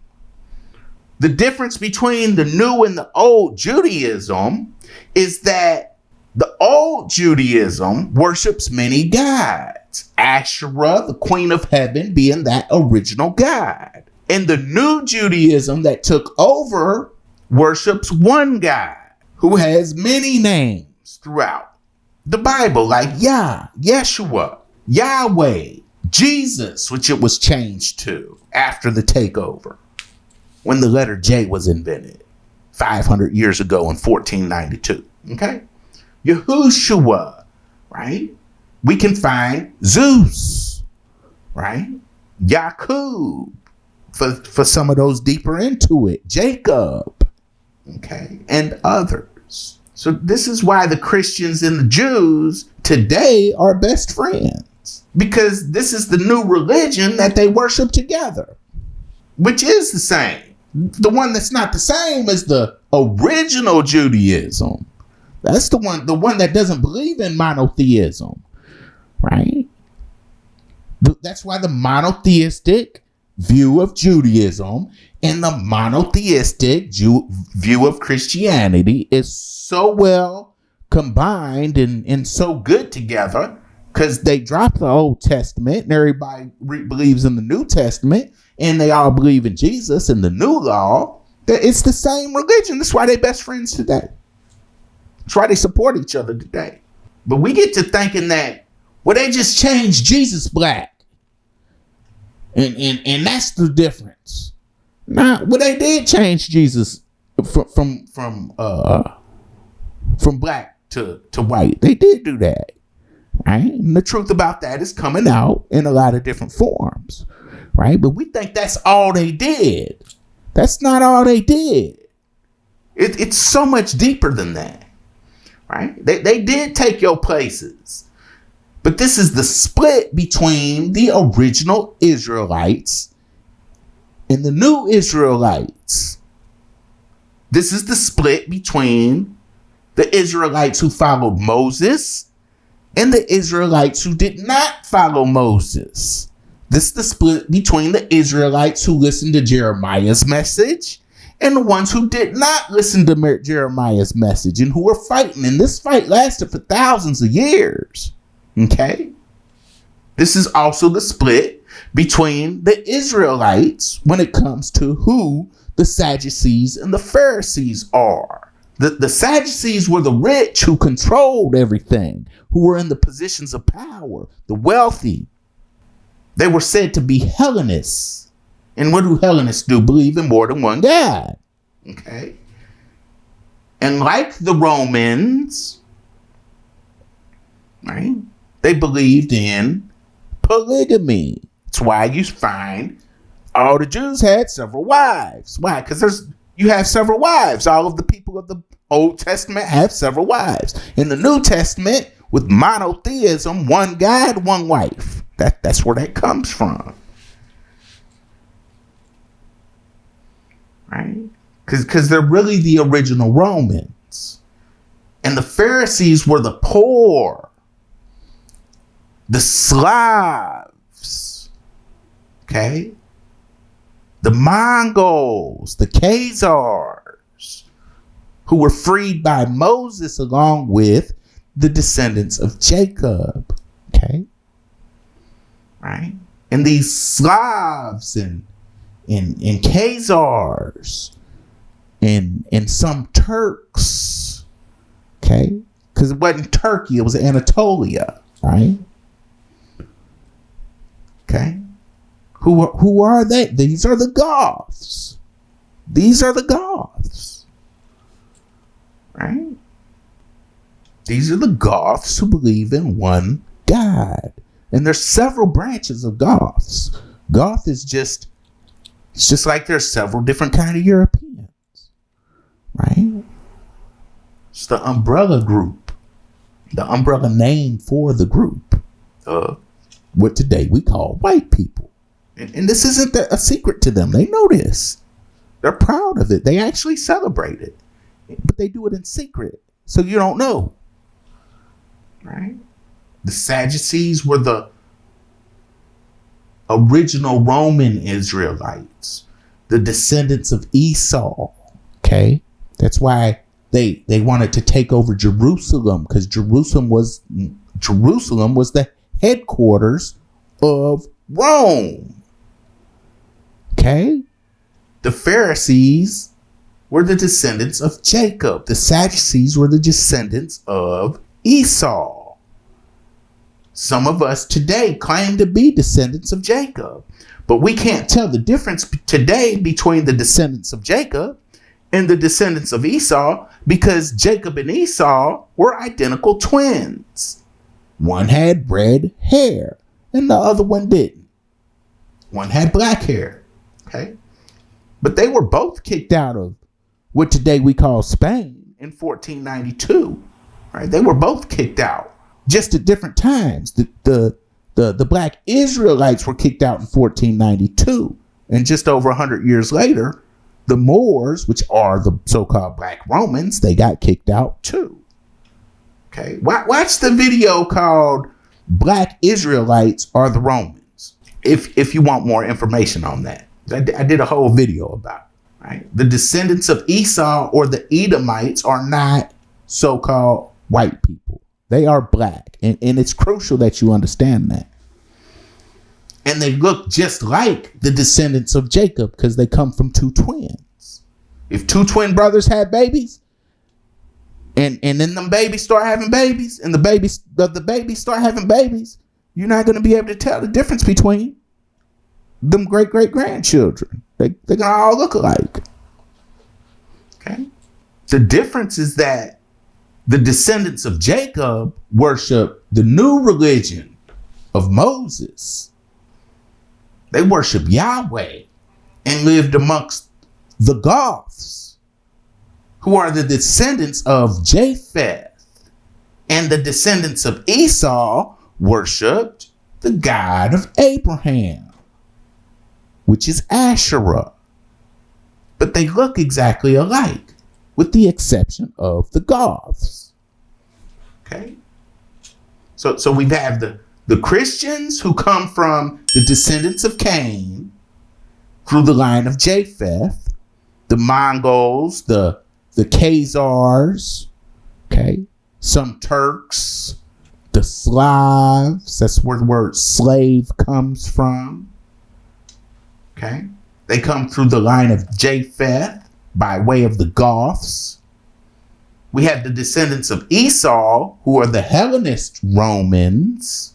The difference between the new and the old Judaism is that the old Judaism worships many gods, Asherah, the queen of heaven, being that original god. And the new Judaism that took over worships one God who has many names throughout the Bible, like Yah, Yeshua, Yahweh, Jesus, which it was changed to after the takeover, when the letter J was invented 500 years ago in 1492. Okay? Yahushua, right? We can find Zeus, right? Yakub, for some of those deeper into it, Jacob, okay, and others. So this is why the Christians and the Jews today are best friends, because this is the new religion that they worship together, which is the same. The one that's not the same is the original Judaism. That's the one that doesn't believe in monotheism, right? That's why the monotheistic view of Judaism and the monotheistic view of Christianity is so well combined and so good together, because they dropped the Old Testament and everybody believes in the New Testament, and they all believe in Jesus and the new law. That it's the same religion. That's why they're best friends today. That's why they support each other today. But we get to thinking that, well, they just changed Jesus black. And that's the difference. Now, well, they did change Jesus from black to white. They did do that, right? And the truth about that is coming out in a lot of different forms, right? But we think that's all they did. That's not all they did. It's so much deeper than that, right? They did take your places. But this is the split between the original Israelites and the new Israelites. This is the split between the Israelites who followed Moses and the Israelites who did not follow Moses. This is the split between the Israelites who listened to Jeremiah's message and the ones who did not listen to Jeremiah's message and who were fighting. And this fight lasted for thousands of years. Okay? This is also the split between the Israelites when it comes to who the Sadducees and the Pharisees are. The Sadducees were the rich who controlled everything, who were in the positions of power, the wealthy. They were said to be Hellenists. And what do Hellenists do? Believe in more than one God. Okay? And like the Romans, right? They believed in polygamy. That's why you find all the Jews had several wives. Why? Because you have several wives. All of the people of the Old Testament have several wives. In the New Testament, with monotheism, one God, one wife. That's where that comes from. Right? Because they're really the original Romans. And the Pharisees were the poor, the Slavs, okay? The Mongols, the Khazars, who were freed by Moses along with the descendants of Jacob, okay? Right? And these Slavs and Khazars and some Turks, okay? Because it wasn't Turkey, it was Anatolia, right? Okay. Who are they? These are the Goths. These are the Goths. Right? These are the Goths who believe in one God. And there's several branches of Goths. Goth is it's just like there's several different kind of Europeans. Right? It's the umbrella group. The umbrella name for the group. What today we call white people. And this isn't a secret to them. They know this. They're proud of it. They actually celebrate it. But they do it in secret. So you don't know. Right? The Sadducees were the original Roman Israelites, the descendants of Esau. Okay, that's why they wanted to take over Jerusalem, because Jerusalem was the headquarters of Rome. Okay, the Pharisees were the descendants of Jacob. The Sadducees were the descendants of Esau. Some of us today claim to be descendants of Jacob, but we can't tell the difference today between the descendants of Jacob and the descendants of Esau, because Jacob and Esau were identical twins. One had red hair and the other one didn't. One had black hair. Okay. But they were both kicked out of what today we call Spain in 1492. Right? They were both kicked out, just at different times. The black Israelites were kicked out in 1492, and just over 100 years later, the Moors, which are the so-called black Romans, they got kicked out too. Okay, watch the video called "Black Israelites Are the Romans" if you want more information on that. I did a whole video about it. Right, the descendants of Esau or the Edomites are not so-called white people. They are black, and it's crucial that you understand that. And they look just like the descendants of Jacob because they come from two twins. If two twin brothers had babies, and then them babies start having babies, and the babies start having babies, you're not going to be able to tell the difference between them great-great-grandchildren. They're going to all look alike. Okay? The difference is that the descendants of Jacob worship the new religion of Moses. They worship Yahweh and lived amongst the Goths, who are the descendants of Japheth. And the descendants of Esau worshiped the God of Abraham, which is Asherah. But they look exactly alike, with the exception of the Goths. Okay? So we have the Christians who come from the descendants of Cain through the line of Japheth, the Mongols, the Khazars, okay, some Turks, the Slavs, that's where the word slave comes from. Okay? They come through the line of Japheth by way of the Goths. We have the descendants of Esau, who are the Hellenist Romans.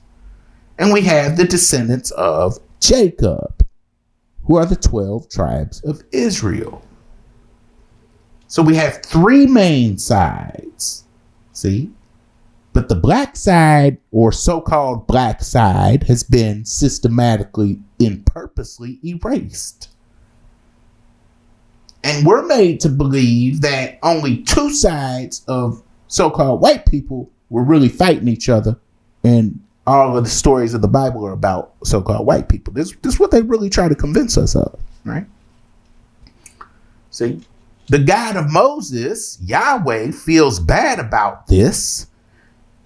And we have the descendants of Jacob, who are the 12 tribes of Israel. So we have three main sides. See? But the black side, or so-called black side, has been systematically and purposely erased. And we're made to believe that only two sides of so-called white people were really fighting each other, and all of the stories of the Bible are about so-called white people. This is what they really try to convince us of, right? See, the God of Moses, Yahweh, feels bad about this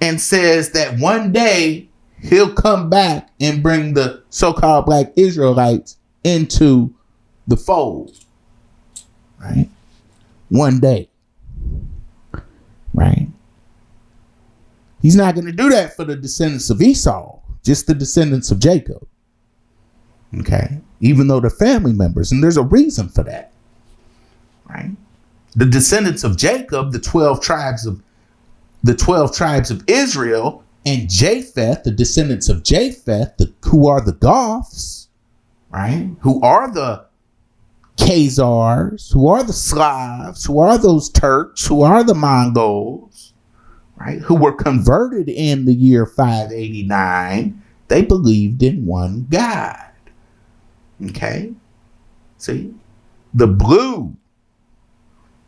and says that one day he'll come back and bring the so-called black Israelites into the fold, right? One day, right? He's not going to do that for the descendants of Esau, just the descendants of Jacob. Okay? Even though they're family members, and there's a reason for that. Right? The descendants of Jacob, the 12 tribes of Israel, and Japheth, the descendants of Japheth, who are the Goths, right? Who are the Khazars, who are the Slavs, who are those Turks, who are the Mongols, right? Who were converted in the year 589. They believed in one God. Okay? See? The blue,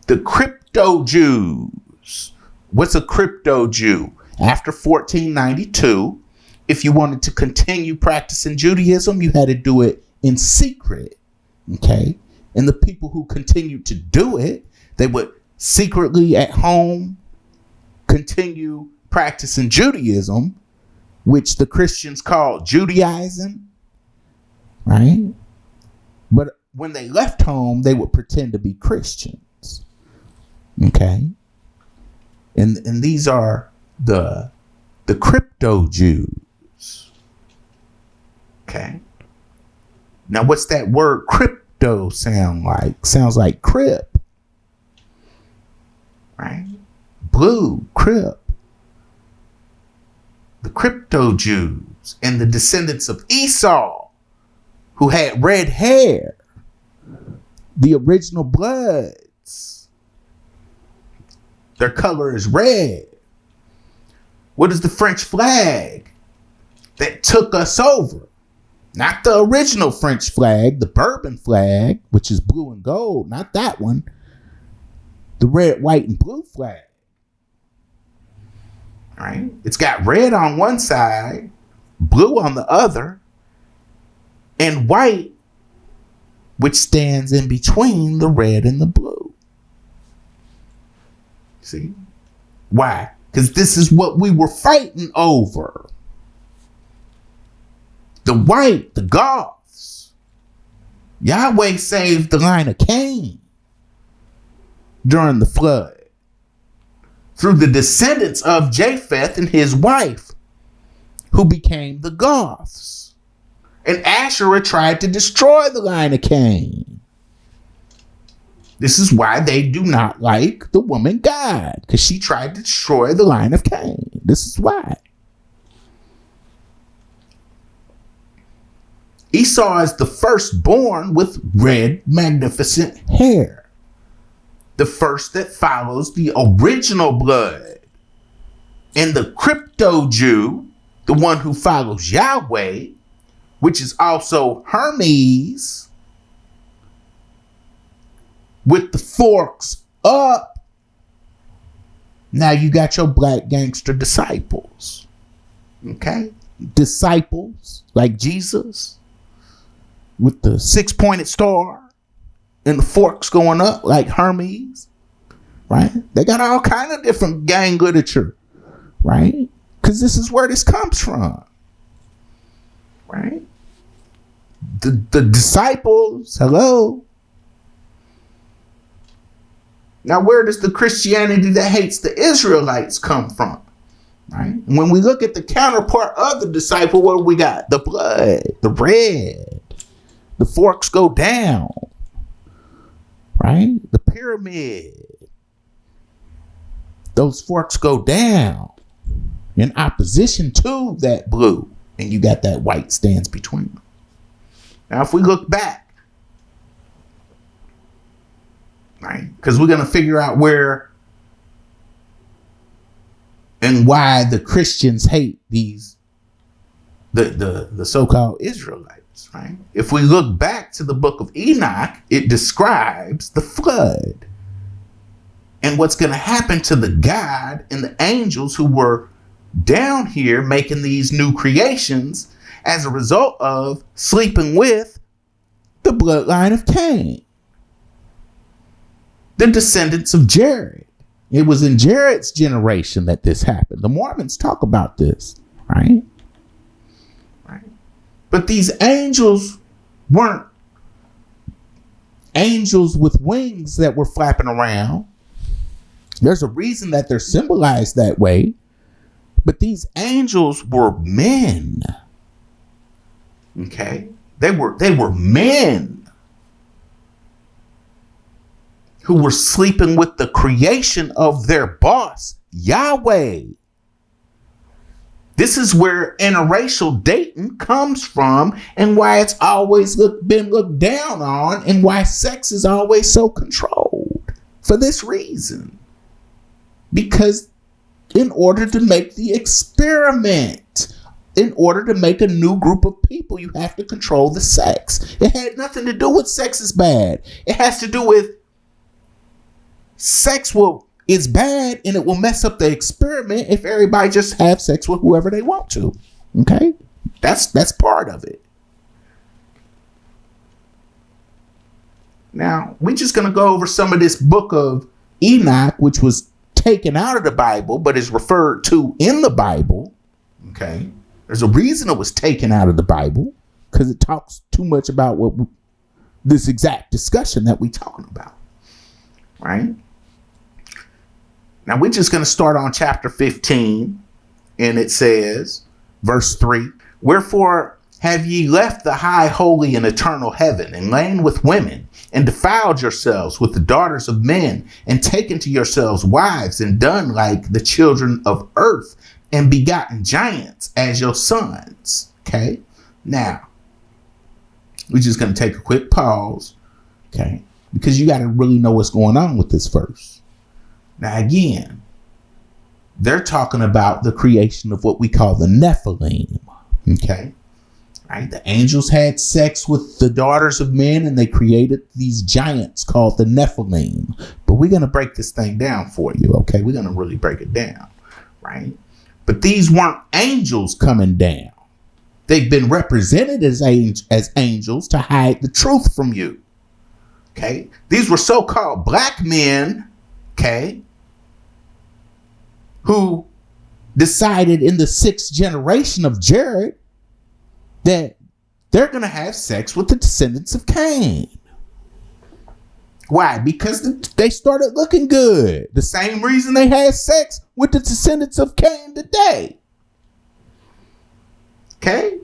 the crypto Jews. What's a crypto Jew? After 1492, if you wanted to continue practicing Judaism, you had to do it in secret. Okay? And the people who continued to do it, they would secretly at home continue practicing Judaism which the Christians call Judaizing, right? But when they left home, they would pretend to be Christians. Okay? And these are the crypto Jews. Okay? Now, what's that word crypto sound like? Sounds like crip. Right? Blue, crip. The crypto Jews and the descendants of Esau, who had red hair. The original Bloods. Their color is red. What is the French flag that took us over? Not the original French flag, the Bourbon flag, which is blue and gold. Not that one. The red, white, and blue flag. All right? It's got red on one side, blue on the other, and white, which stands in between the red and the blue. See? Why? Because this is what we were fighting over. The white, the Goths. Yahweh saved the line of Cain during the flood through the descendants of Japheth and his wife, who became the Goths. And Asherah tried to destroy the line of Cain. This is why they do not like the woman God, because she tried to destroy the line of Cain. This is why. Esau is the firstborn with red, magnificent hair. The first that follows the original blood. And the crypto Jew, the one who follows Yahweh, which is also Hermes, with the forks up. Now you got your black gangster disciples. Okay? Disciples like Jesus with the 6-pointed star and the forks going up like Hermes. Right? They got all kind of different gang literature. Right? Because this is where this comes from. Right? The disciples, hello. Now, where does the Christianity that hates the Israelites come from? Right? When we look at the counterpart of the disciple, what do we got? The blood, the red. The forks go down. Right? The pyramid. Those forks go down in opposition to that blue. And you got that white stands between them. Now, if we look back, right, because we're going to figure out where and why the Christians hate these, the so-called Israelites, right? If we look back to the book of Enoch, it describes the flood and what's going to happen to the God and the angels who were down here making these new creations as a result of sleeping with the bloodline of Cain, the descendants of Jared. It was in Jared's generation that this happened. The Mormons talk about this, right? Right. But these angels weren't angels with wings that were flapping around. There's a reason that they're symbolized that way. But these angels were men. Okay? They were men who were sleeping with the creation of their boss, Yahweh. This is where interracial dating comes from and why it's always been looked down on and why sex is always so controlled for this reason. Because in order to make the experiment, in order to make a new group of people, you have to control the sex. It had nothing to do with sex is bad. It has to do with sex is bad and it will mess up the experiment if everybody just have sex with whoever they want to. Okay? That's part of it. Now, we're just going to go over some of this book of Enoch, which was taken out of the Bible, but is referred to in the Bible. Okay. There's a reason it was taken out of the Bible, because it talks too much about this exact discussion that we're talking about, right? Now we're just going to start on chapter 15, and it says, verse 3, wherefore have ye left the high, holy, and eternal heaven, and lain with women, and defiled yourselves with the daughters of men, and taken to yourselves wives, and done like the children of earth, and begotten giants as your sons. Okay, now we're just going to take a quick pause, okay, because you got to really know what's going on with this verse. Now again, they're talking about the creation of what we call the Nephilim. Okay, right? The angels had sex with the daughters of men, and they created these giants called the Nephilim. But we're going to break this thing down for you. Okay, we're going to really break it down, right? But these weren't angels coming down. They've been represented as angels to hide the truth from you. Okay, these were so-called black men, okay, who decided in the 6th generation of Jared that they're going to have sex with the descendants of Cain. Why? Because they started looking good. The same reason they had sex with the descendants of Cain today. Okay?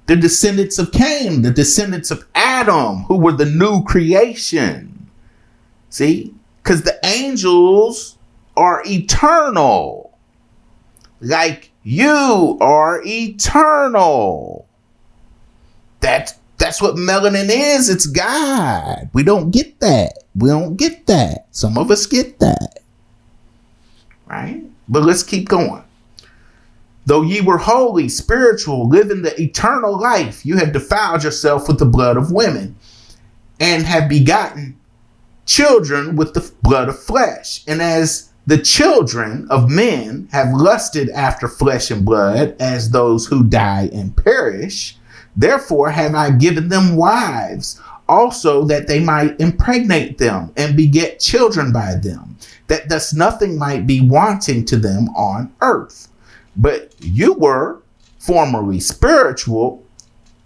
The descendants of Cain, the descendants of Adam, who were the new creation. See? Because the angels are eternal. Like you are eternal. That's what melanin is. It's God. We don't get that. We don't get that. Some of us get that. Right? But let's keep going. Though ye were holy, spiritual, living the eternal life, you have defiled yourself with the blood of women, and have begotten children with the blood of flesh. And as the children of men have lusted after flesh and blood, as those who die and perish, therefore have I given them wives, also that they might impregnate them and beget children by them, that thus nothing might be wanting to them on earth. But you were formerly spiritual,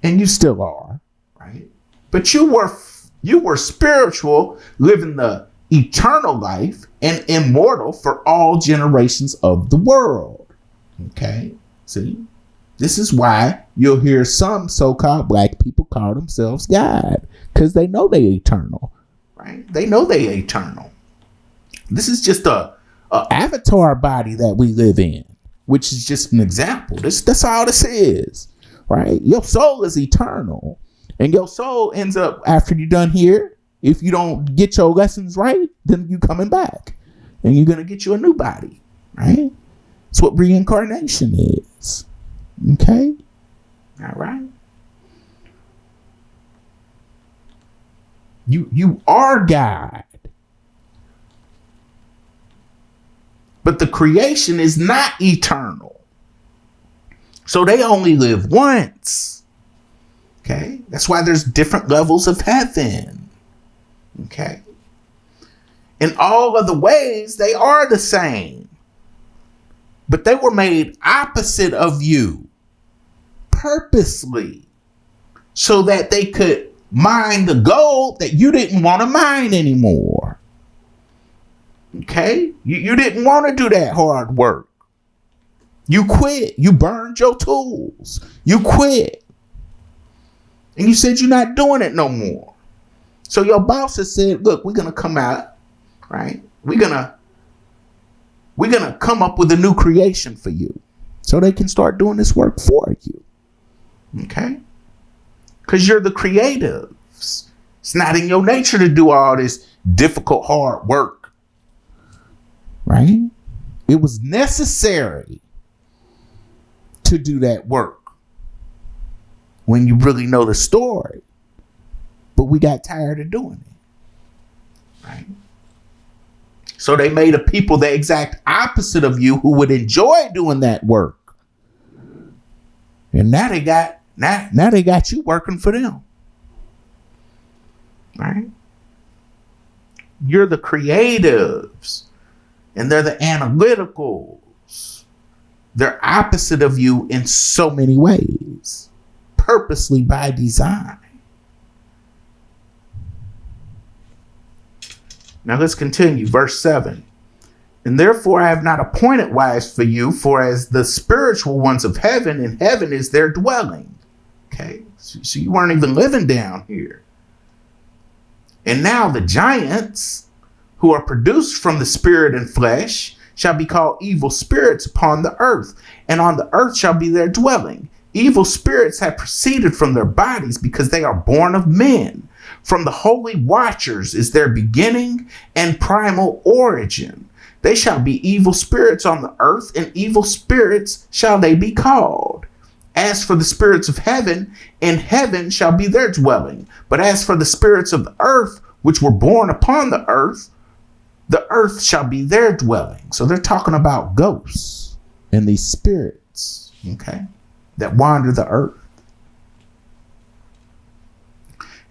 and you still are, right? But you were spiritual, living the eternal life and immortal for all generations of the world. Okay, see? This is why you'll hear some so-called black people call themselves God, because they know they're eternal, right? They know they're eternal. This is just a avatar body that we live in, which is just an example. That's all this is, right? Your soul is eternal, and your soul ends up, after you're done here, if you don't get your lessons right, then you coming back, and you're gonna get you a new body, right? That's what reincarnation is. Okay, all right. You are God, but the creation is not eternal, so they only live once. Okay, that's why there's different levels of heaven. Okay, in all other ways they are the same, but they were made opposite of you purposely, so that they could mine the gold that you didn't want to mine anymore. Okay, you didn't want to do that hard work. You quit. You burned your tools. You quit, and you said you're not doing it no more. So your boss has said, look, we're gonna come out, right? We're gonna come up with a new creation for you, so they can start doing this work for you. Okay? Because you're the creatives. It's not in your nature to do all this difficult, hard work. Right? It was necessary to do that work when you really know the story. But we got tired of doing it. Right? So they made a people the exact opposite of you who would enjoy doing that work. And now they got you working for them. Right? You're the creatives, and they're the analyticals. They're opposite of you in so many ways, purposely by design. Now let's continue. Verse 7. And therefore I have not appointed wives for you, for as the spiritual ones of heaven, and heaven is their dwelling. Okay, so you weren't even living down here. And now the giants who are produced from the spirit and flesh shall be called evil spirits upon the earth, and on the earth shall be their dwelling. Evil spirits have proceeded from their bodies because they are born of men. From the holy watchers is their beginning and primal origin. They shall be evil spirits on the earth, and evil spirits shall they be called. As for the spirits of heaven, in heaven shall be their dwelling. But as for the spirits of the earth, which were born upon the earth shall be their dwelling. So they're talking about ghosts and these spirits, okay, that wander the earth.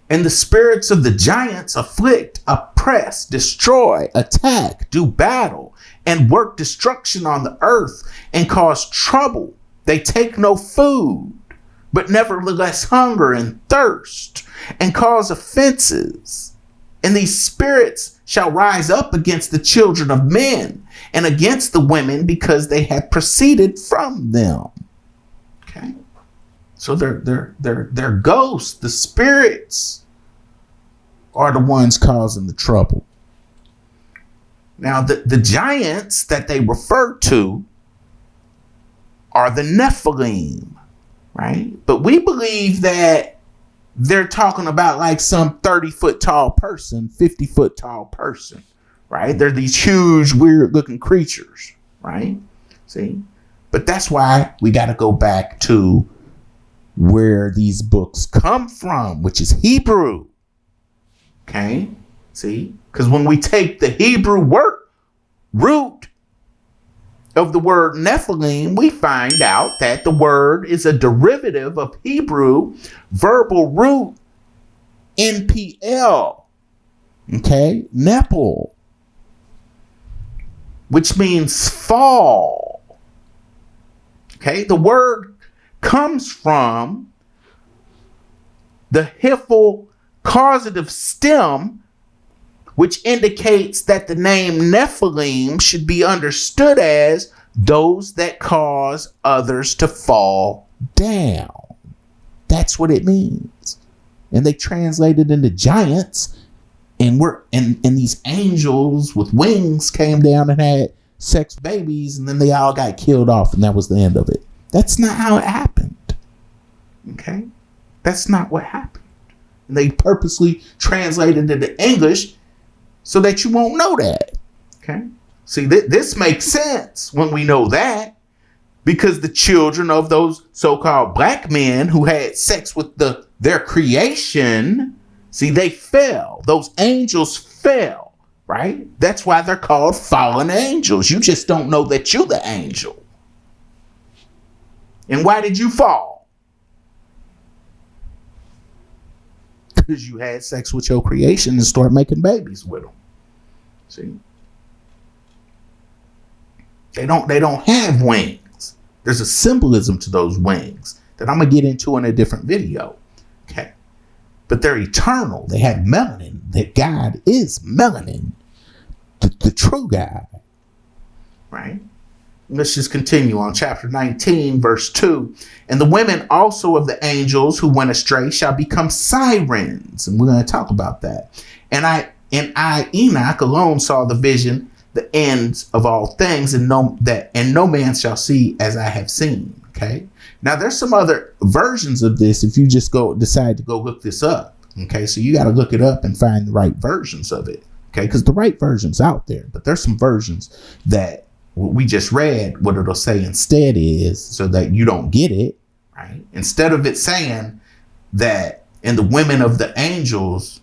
And the spirits of the giants afflict, oppress, destroy, attack, do battle, and work destruction on the earth, and cause trouble. They take no food, but nevertheless hunger and thirst, and cause offenses. And these spirits shall rise up against the children of men, and against the women, because they have proceeded from them. Okay. So they're ghosts. The spirits are the ones causing the trouble. Now, the giants that they refer to are the Nephilim, right? But we believe that they're talking about like some 30-foot tall person, 50-foot tall person, right? They're these huge, weird looking creatures, right? See? But that's why we got to go back to where these books come from, which is Hebrew. Okay? See? Because when we take the Hebrew root of the word Nephilim, we find out that the word is a derivative of Hebrew verbal root NPL. Okay? Nepal. Which means fall. Okay? The word comes from the Hiphil causative stem, which indicates that the name Nephilim should be understood as those that cause others to fall down. That's what it means. And they translated into giants, and these angels with wings came down and had sex babies, and then they all got killed off, and that was the end of it. That's not how it happened. Okay? That's not what happened. And they purposely translated it into English so that you won't know that. Okay? See, this makes sense when we know that, because the children of those so-called black men who had sex with their creation, see, they fell. Those angels fell, right? That's why they're called fallen angels. You just don't know that you're the angel. And why did you fall? Because you had sex with your creation and started making babies with them. See? They don't have wings. There's a symbolism to those wings that I'm going to get into in a different video. Okay. But they're eternal. They have melanin. That God is melanin. The true God. Right? Let's just continue on chapter 19, verse 2. And the women also of the angels who went astray shall become sirens. And we're going to talk about that. And I, Enoch, alone saw the vision, the ends of all things, and no man shall see as I have seen. Okay. Now there's some other versions of this if you just decide to go look this up. Okay. So you got to look it up and find the right versions of it. Okay. Because the right version's out there, but there's some versions that we just read, what it'll say instead is, so that you don't get it, right? Instead of it saying that, and the women of the angels,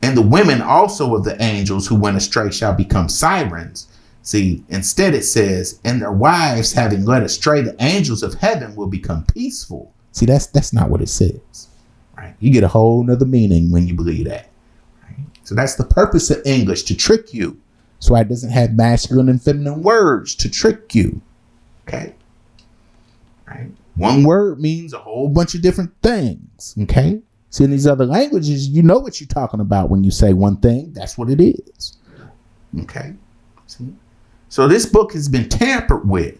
and the women also of the angels who went astray shall become sirens. See, instead it says, and their wives having led astray the angels of heaven will become peaceful. See, that's not what it says, right? You get a whole nother meaning when you believe that, right? So that's the purpose of English, to trick you. So it doesn't have masculine and feminine words to trick you. Okay. Right? One word means a whole bunch of different things. Okay. See, in these other languages, you know what you're talking about when you say one thing. That's what it is. Okay. See? So this book has been tampered with.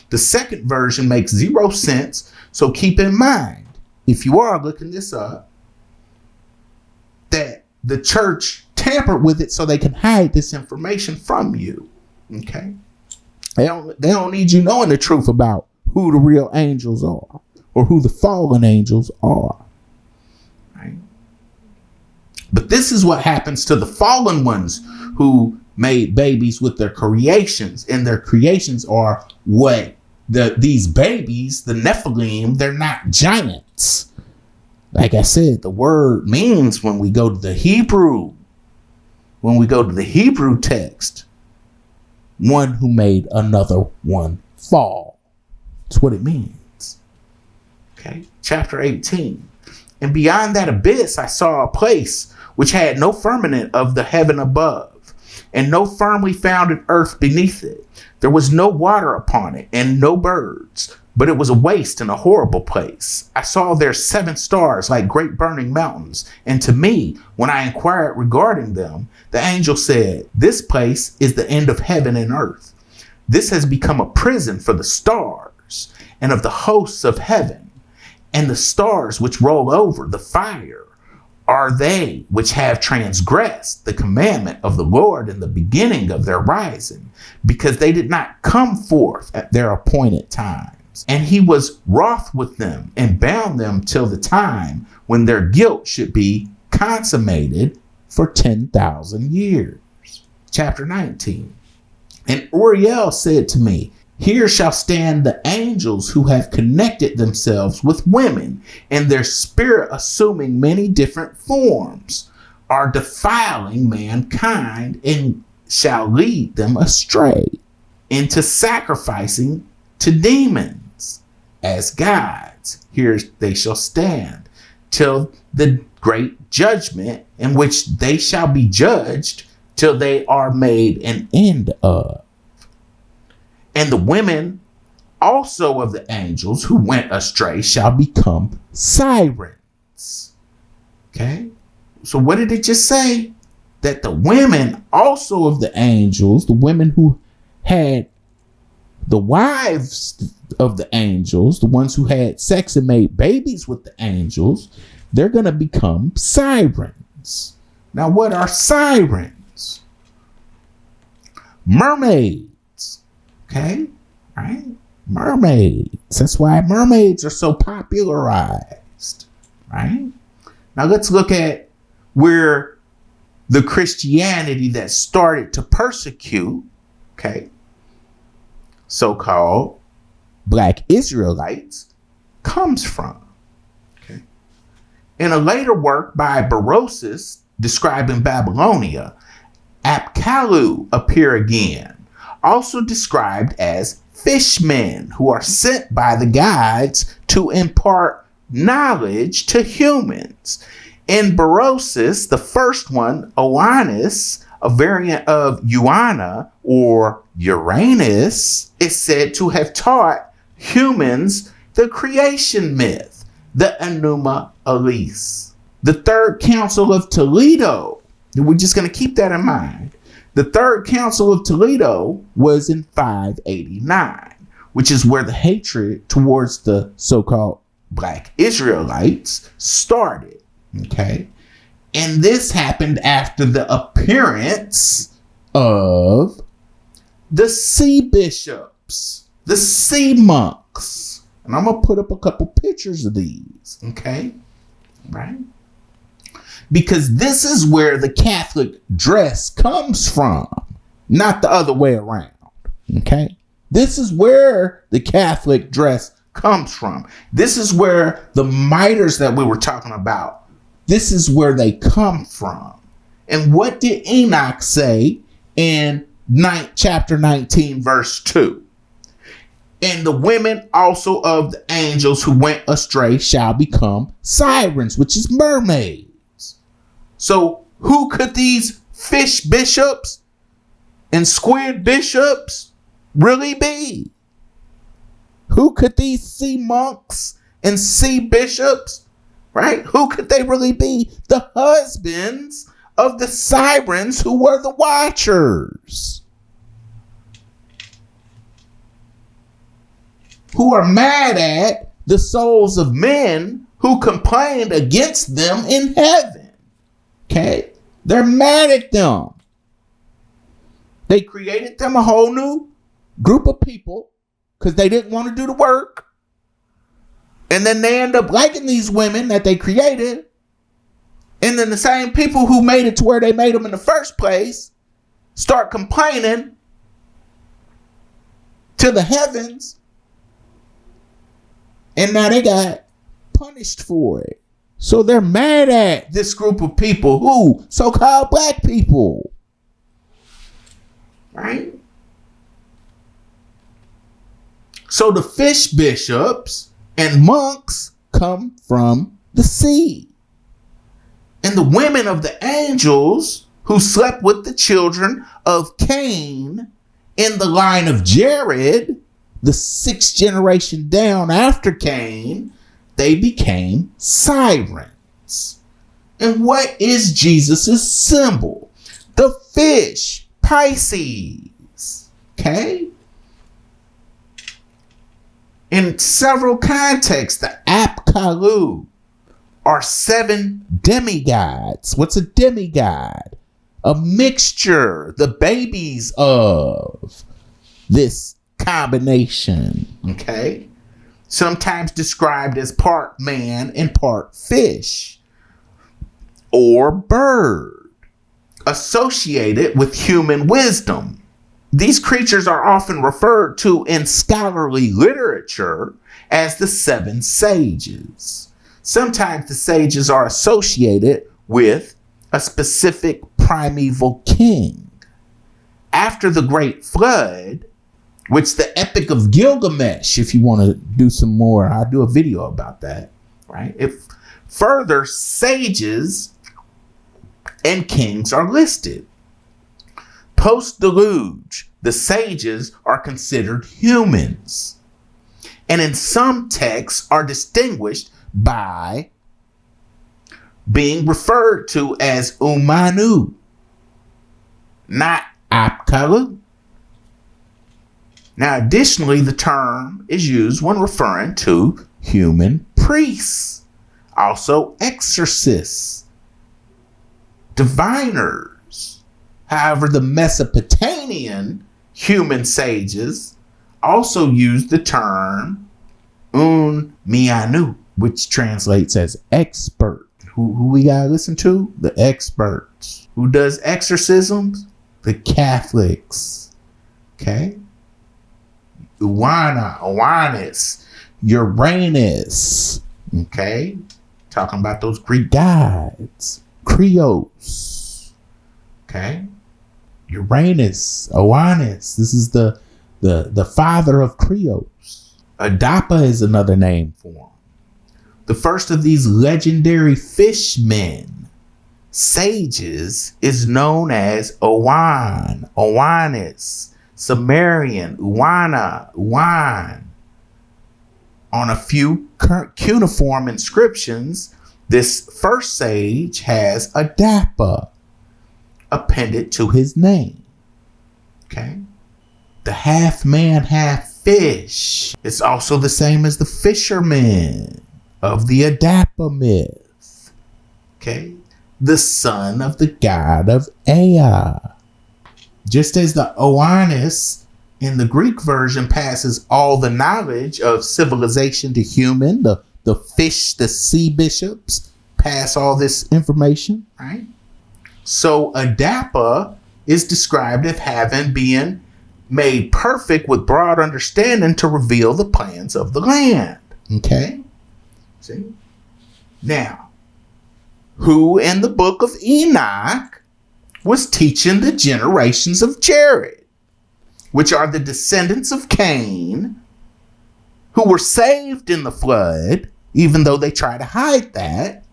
The second version makes 0 sense. So keep in mind, if you are looking this up, that the church tampered with it so they can hide this information from you. Okay. They don't need you knowing the truth about who the real angels are or who the fallen angels are. Right? But this is what happens to the fallen ones who made babies with their creations, and their creations are what these babies, the Nephilim, they're not giants. Like I said, the word means when we go to the Hebrew text, one who made another one fall. That's what it means. Okay. Chapter 18. And beyond that abyss, I saw a place which had no firmament of the heaven above, and no firmly founded earth beneath it. There was no water upon it, and no birds, but it was a waste and a horrible place. I saw there 7 stars like great burning mountains, and to me, when I inquired regarding them, the angel said, "This place is the end of heaven and earth. This has become a prison for the stars and of the hosts of heaven, and the stars which roll over the fire are they which have transgressed the commandment of the Lord in the beginning of their rising, because they did not come forth at their appointed times. And he was wroth with them and bound them till the time when their guilt should be consummated for 10,000 years." Chapter 19. And Uriel said to me, "Here shall stand the angels who have connected themselves with women, and their spirit assuming many different forms, are defiling mankind, and shall lead them astray into sacrificing to demons as gods. Here they shall stand till the great judgment, in which they shall be judged till they are made an end of. And the women also of the angels who went astray shall become sirens." Okay. So what did it just say? That the women also of the angels, the women who had the wives of the angels, the ones who had sex and made babies with the angels, they're going to become sirens. Now, what are sirens? Mermaids. Okay, right? Mermaids. That's why mermaids are so popularized, right? Now let's look at where the Christianity that started to persecute, okay, so-called Black Israelites comes from. Okay. In a later work by Berosus describing Babylonia, Apkallu appear again, also described as fishmen who are sent by the gods to impart knowledge to humans. In Berosus, the first one, Oannes, a variant of Uana or Uranus, is said to have taught humans the creation myth, the Enuma Elish. The Third Council of Toledo, we're just going to keep that in mind. The Third Council of Toledo was in 589, which is where the hatred towards the so-called Black Israelites started. Okay. And this happened after the appearance of the sea bishops, the sea monks. And I'm going to put up a couple pictures of these. Okay. Right. Because this is where the Catholic dress comes from, not the other way around. Okay. This is where the Catholic dress comes from. This is where the miters that we were talking about, this is where they come from. And what did Enoch say in chapter 19, verse 2? And the women also of the angels who went astray shall become sirens, which is mermaids. So who could these fish bishops and squid bishops really be? Who could these sea monks and sea bishops, right? Who could they really be? The husbands of the sirens who were the watchers, who are mad at the souls of men who complained against them in heaven. Okay? They're mad at them. They created them a whole new group of people because they didn't want to do the work. And then they end up liking these women that they created. And then the same people who made it to where they made them in the first place start complaining to the heavens. And now they got punished for it. So they're mad at this group of people who, so-called black people. Right? So the fish bishops and monks come from the sea. And the women of the angels who slept with the children of Cain in the line of Jared, the 6th generation down after Cain, they became sirens. And what is Jesus' symbol? The fish, Pisces. Okay? In several contexts, the Apkallu are 7 demigods. What's a demigod? A mixture, the babies of this combination. Okay? Sometimes described as part man and part fish or bird, associated with human wisdom. These creatures are often referred to in scholarly literature as the 7 sages. Sometimes the sages are associated with a specific primeval king. After the Great Flood, which the Epic of Gilgamesh, if you want to do some more, I'll do a video about that, right? If further sages and kings are listed. Post-deluge, the sages are considered humans, and in some texts are distinguished by being referred to as Umanu, not Apkallu. Now, additionally, the term is used when referring to human priests, also exorcists, diviners. However, the Mesopotamian human sages also used the term Unmianu, which translates as expert. Who we gotta listen to? The experts. Who does exorcisms? The Catholics. Okay? Uranus, Uranus. Okay? Talking about those Greek gods. Krios. Okay? Uranus. This is the father of Krios. Adapa is another name for him. The first of these legendary fishmen, sages, is known as Oannes, Sumerian, Uan. On a few cuneiform inscriptions, this first sage has Adapa appended to his name. Okay? The half man, half fish. It's also the same as the fisherman of the Adapa myth. Okay? The son of the god of Ea. Just as the Oannes in the Greek version passes all the knowledge of civilization to human, the fish, the sea bishops pass all this information, right? So Adapa is described as having been made perfect with broad understanding to reveal the plans of the land. Okay? See? Now, who in the book of Enoch was teaching the generations of Jared, which are the descendants of Cain, who were saved in the flood, even though they try to hide that,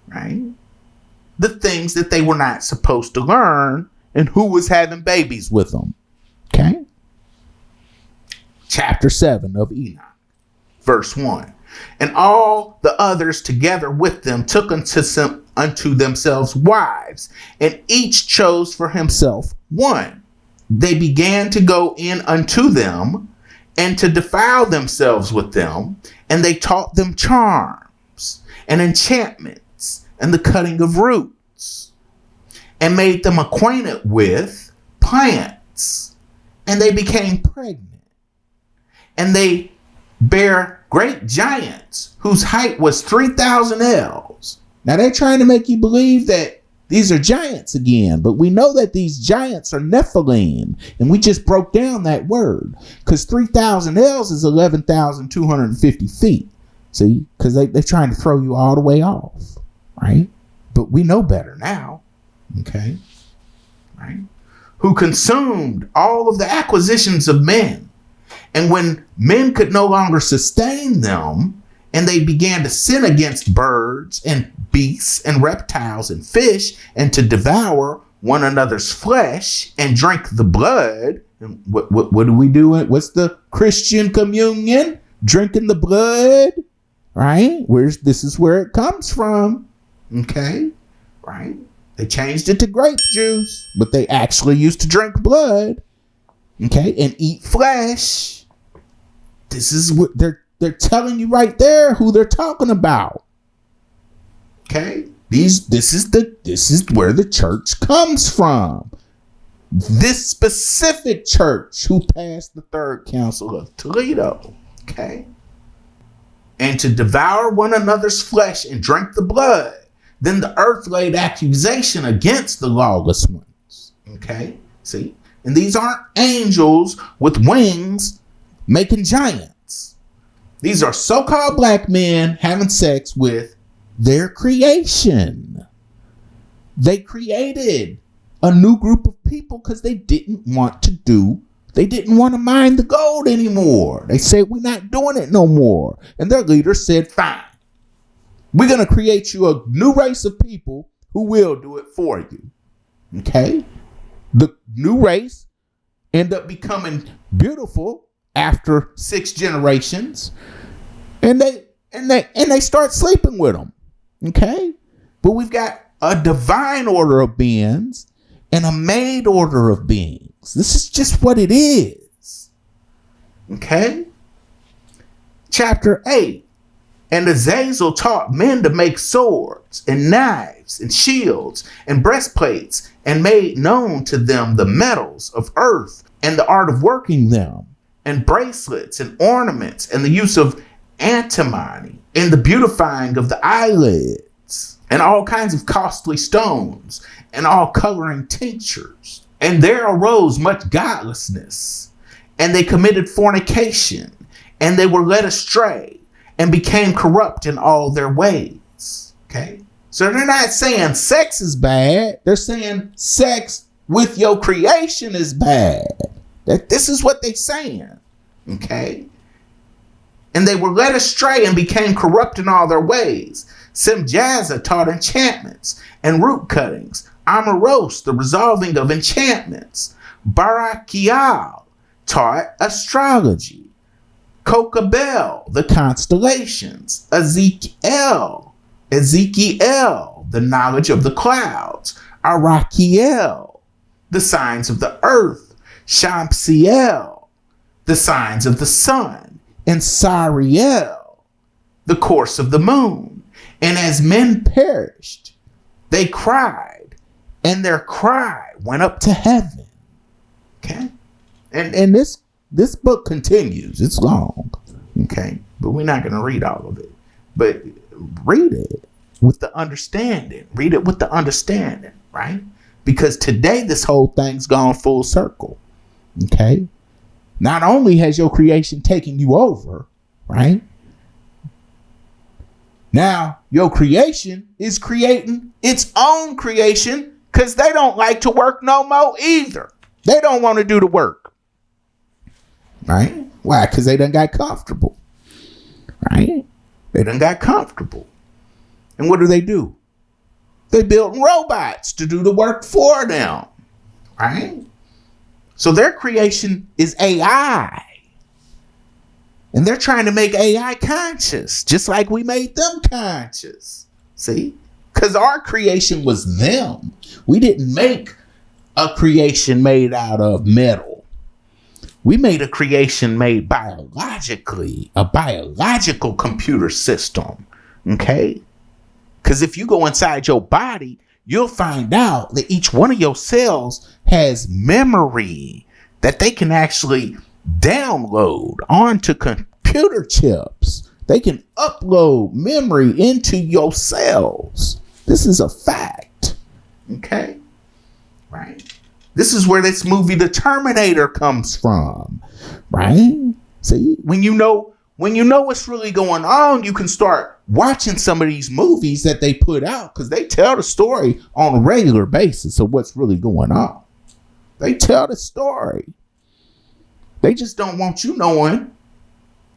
right? The things that they were not supposed to learn, and who was having babies with them. Okay? chapter 7 of Enoch, verse 1. And all the others together with them took unto themselves wives, and each chose for himself one. They began to go in unto them, and to defile themselves with them, and they taught them charms, and enchantments, and the cutting of roots, and made them acquainted with plants, and they became pregnant, and they bare great giants whose height was 3,000 ells. Now they're trying to make you believe that these are giants again, but we know that these giants are Nephilim, and we just broke down that word because 3,000 ells is 11,250 feet. See, because they're trying to throw you all the way off, right? But we know better now, okay? Right? Who consumed all of the acquisitions of men. And when men could no longer sustain them, and they began to sin against birds and beasts and reptiles and fish, and to devour one another's flesh and drink the blood. And what do we do? What's the Christian communion? Drinking the blood, right? This is where it comes from, okay? Right? They changed it to grape juice, but they actually used to drink blood, okay, and eat flesh. This is what they're telling you right there who they're talking about. Okay? This is where the church comes from. This specific church who passed the Third Council of Toledo. Okay? And to devour one another's flesh and drink the blood. Then the earth laid accusation against the lawless ones. Okay? See? And these aren't angels with wings making giants. These are so-called black men having sex with their creation. They created a new group of people because they didn't want to mine the gold anymore. They said, we're not doing it no more. And their leader said, fine. We're going to create you a new race of people who will do it for you. Okay? The new race end up becoming beautiful after 6 generations, and they start sleeping with them. Okay? But we've got a divine order of beings and a made order of beings. This is just what it is. Okay? Chapter 8. And Azazel taught men to make swords and knives and shields and breastplates, and made known to them the metals of earth and the art of working them, and bracelets and ornaments, and the use of antimony, and the beautifying of the eyelids, and all kinds of costly stones, and all coloring tinctures. And there arose much godlessness, and they committed fornication, and they were led astray, and became corrupt in all their ways. Okay? So they're not saying sex is bad. They're saying sex with your creation is bad. That this is what they're saying. Okay? And they were led astray and became corrupt in all their ways. Semjaza taught enchantments and root cuttings. Amaros, the resolving of enchantments. Barakial taught astrology. Kokabel, the constellations. Ezekiel, the knowledge of the clouds. Arakiel, the signs of the earth. Shamsiel, the signs of the sun. And Sariel, the course of the moon. And as men perished, they cried, and their cry went up to heaven. Okay? And this book continues. It's long. Okay? But we're not going to read all of it. But read it with the understanding. Read it with the understanding, right? Because today this whole thing's gone full circle. Okay? Not only has your creation taken you over, right? Now your creation is creating its own creation because they don't like to work no more either. They don't want to do the work. Right? Why? Because they done got comfortable. Right? They done got comfortable. And what do? They built robots to do the work for them. Right? So their creation is AI. And they're trying to make AI conscious, just like we made them conscious. See? Because our creation was them. We didn't make a creation made out of metal. We made a creation made biologically, a biological computer system. Okay? Because if you go inside your body, you'll find out that each one of your cells has memory that they can actually download onto computer chips. They can upload memory into your cells. This is a fact. Okay? Right? This is where this movie The Terminator comes from. Right? See, when you know what's really going on, you can start watching some of these movies that they put out, because they tell the story on a regular basis of what's really going on. They tell the story. They just don't want you knowing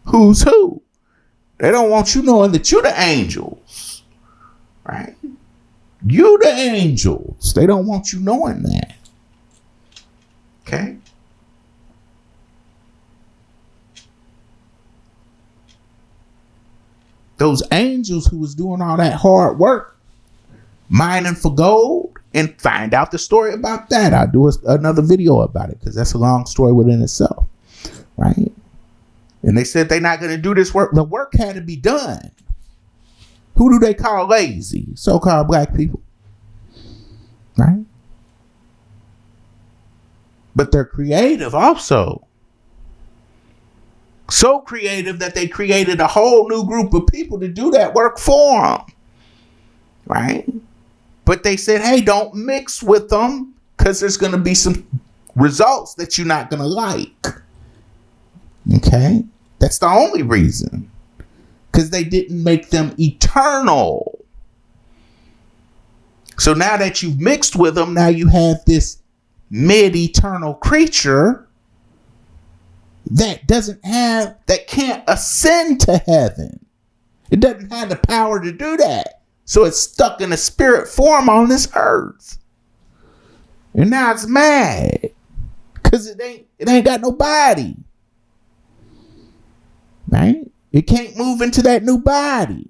who's who. They don't want you knowing that you're the angels. Right? You the angels. They don't want you knowing that. Okay? Those angels who was doing all that hard work, mining for gold, and find out the story about that. I'll do another video about it, because that's a long story within itself. Right? And they said they're not going to do this work. The work had to be done. Who do they call lazy? So-called black people. Right? But they're creative also. So creative that they created a whole new group of people to do that work for them. Right? But they said, hey, don't mix with them, because there's going to be some results that you're not going to like. Okay? That's the only reason. Because they didn't make them eternal. So now that you've mixed with them, now you have this mid-eternal creature that can't ascend to heaven. It doesn't have the power to do that. So it's stuck in a spirit form on this earth. And now it's mad. Because it ain't got no body. Right? It can't move into that new body.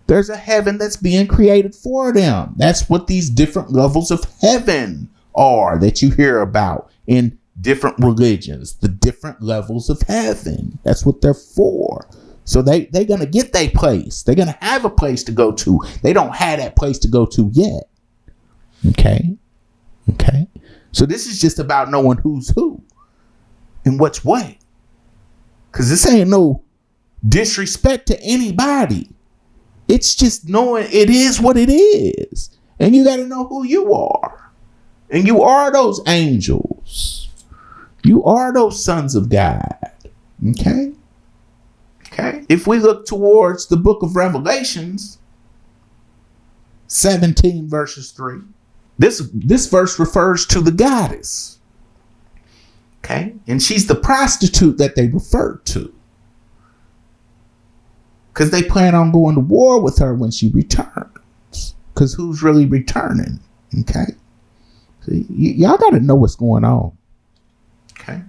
There's a heaven that's being created for them. That's what these different levels of heaven are that you hear about in different religions. The different levels of heaven. That's what they're for. So they're going to get their place. They're going to have a place to go to. They don't have that place to go to yet. Okay? Okay? So this is just about knowing who's who and what's what. Because this ain't no disrespect to anybody. It's just knowing it is what it is. And you got to know who you are. And you are those angels. You are those sons of God. Okay? Okay? If we look towards the book of Revelations, 17 verses 3, this verse refers to the goddess. Okay? And she's the prostitute that they referred to. Because they plan on going to war with her when she returns. Because who's really returning? Okay? See, y'all got to know what's going on. Okay?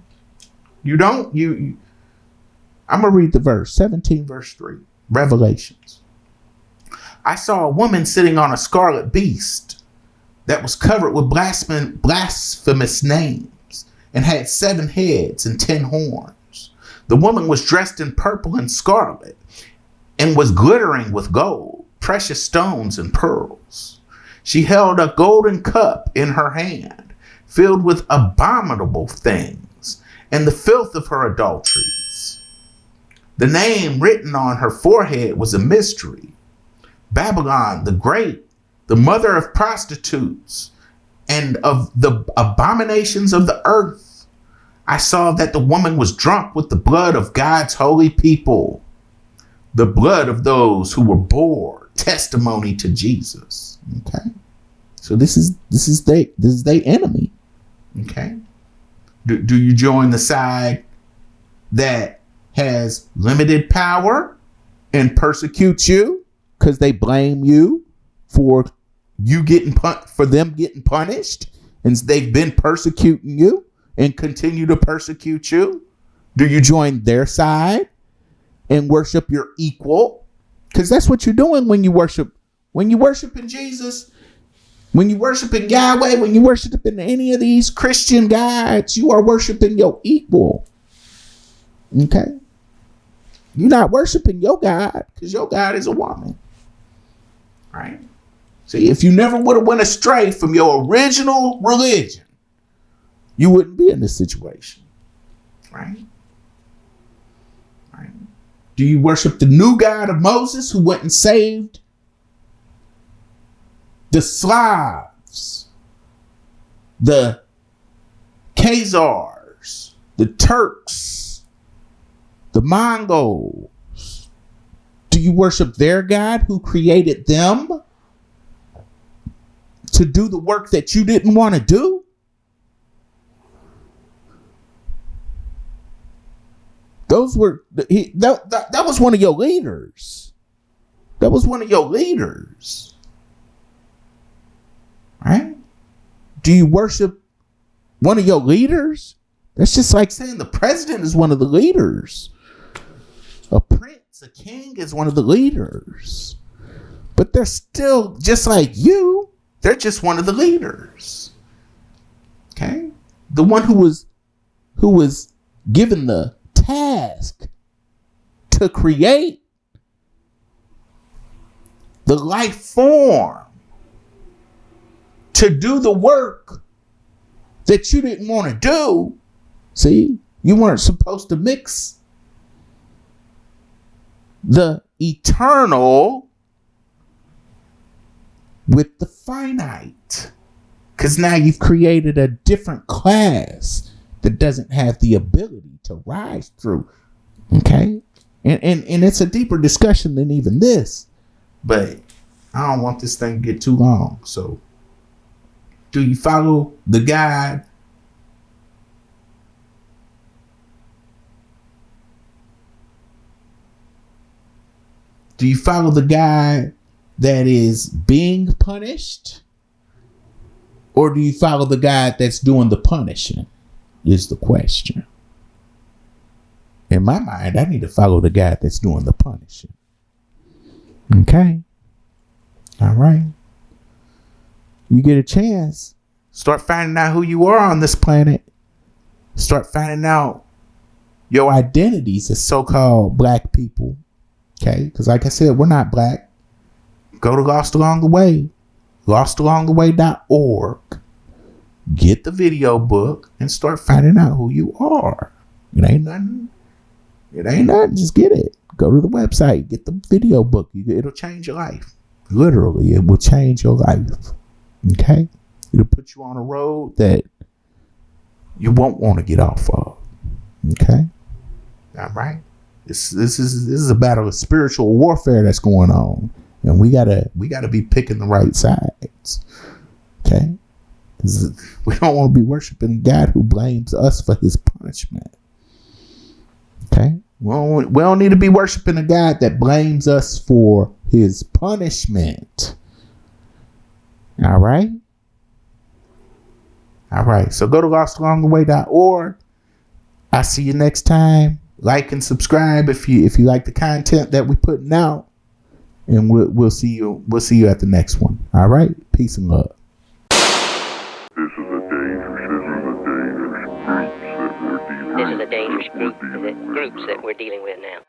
You don't? I'm going to read the verse. 17 verse 3. Revelations. I saw a woman sitting on a scarlet beast that was covered with blasphemous names, and had 7 heads and 10 horns. The woman was dressed in purple and scarlet, and was glittering with gold, precious stones, and pearls. She held a golden cup in her hand, filled with abominable things, and the filth of her adulteries. The name written on her forehead was a mystery: Babylon the Great, the mother of prostitutes, and of the abominations of the earth. I saw that the woman was drunk with the blood of God's holy people, the blood of those who were bore testimony to Jesus. Okay, so this is their enemy. Okay, do you join the side that has limited power and persecutes you because they blame you for them getting punished, and they've been persecuting you and continue to persecute you? Do you join their side and worship your equal? Because that's what you're doing when you worship. When you worship in Jesus, when you worship in Yahweh, when you worship in any of these Christian gods, you are worshiping your equal. Okay? You're not worshiping your God because your God is a woman. Right? See, if you never would have went astray from your original religion, you wouldn't be in this situation. Right? Right? Do you worship the new God of Moses who went and saved the Slavs, the Khazars, the Turks, the Mongols? Do you worship their God who created them to do the work that you didn't want to do? That was one of your leaders. That was one of your leaders. Right? Do you worship one of your leaders? That's just like saying the president is one of the leaders. A prince, a king is one of the leaders. But they're still just like you. They're just one of the leaders. Okay? The one who was given the task to create the life form, to do the work that you didn't want to do. See, you weren't supposed to mix the eternal with the finite, because now you've created a different class that doesn't have the ability to rise through. Okay? And it's a deeper discussion than even this, but I don't want this thing to get too long. So, do you follow the God Do you follow the guy that is being punished? Or do you follow the guy that's doing the punishing? Is the question. In my mind, I need to follow the guy that's doing the punishing. Okay. All right. You get a chance. Start finding out who you are on this planet. Start finding out your identities as so-called black people. Okay. Because like I said, we're not black. Go to Lost Along the Way. LostAlongTheWay.org. Get the video book and start finding out who you are. It ain't nothing. Just get it. Go to the website. Get the video book. It'll change your life. Literally, it will change your life. Okay? It'll put you on a road that you won't want to get off of. Okay? All right? This is a battle of spiritual warfare that's going on. And we gotta be picking the right sides. Okay? We don't want to be worshiping a God who blames us for his punishment. Okay? We don't need to be worshiping a God that blames us for his punishment. All right? All right. So go to LostAlongTheWay.org. I'll see you next time. Like and subscribe if you like the content that we're putting out. And we'll see you at the next one. All right? Peace and love. This is a dangerous groups that we're dealing with now.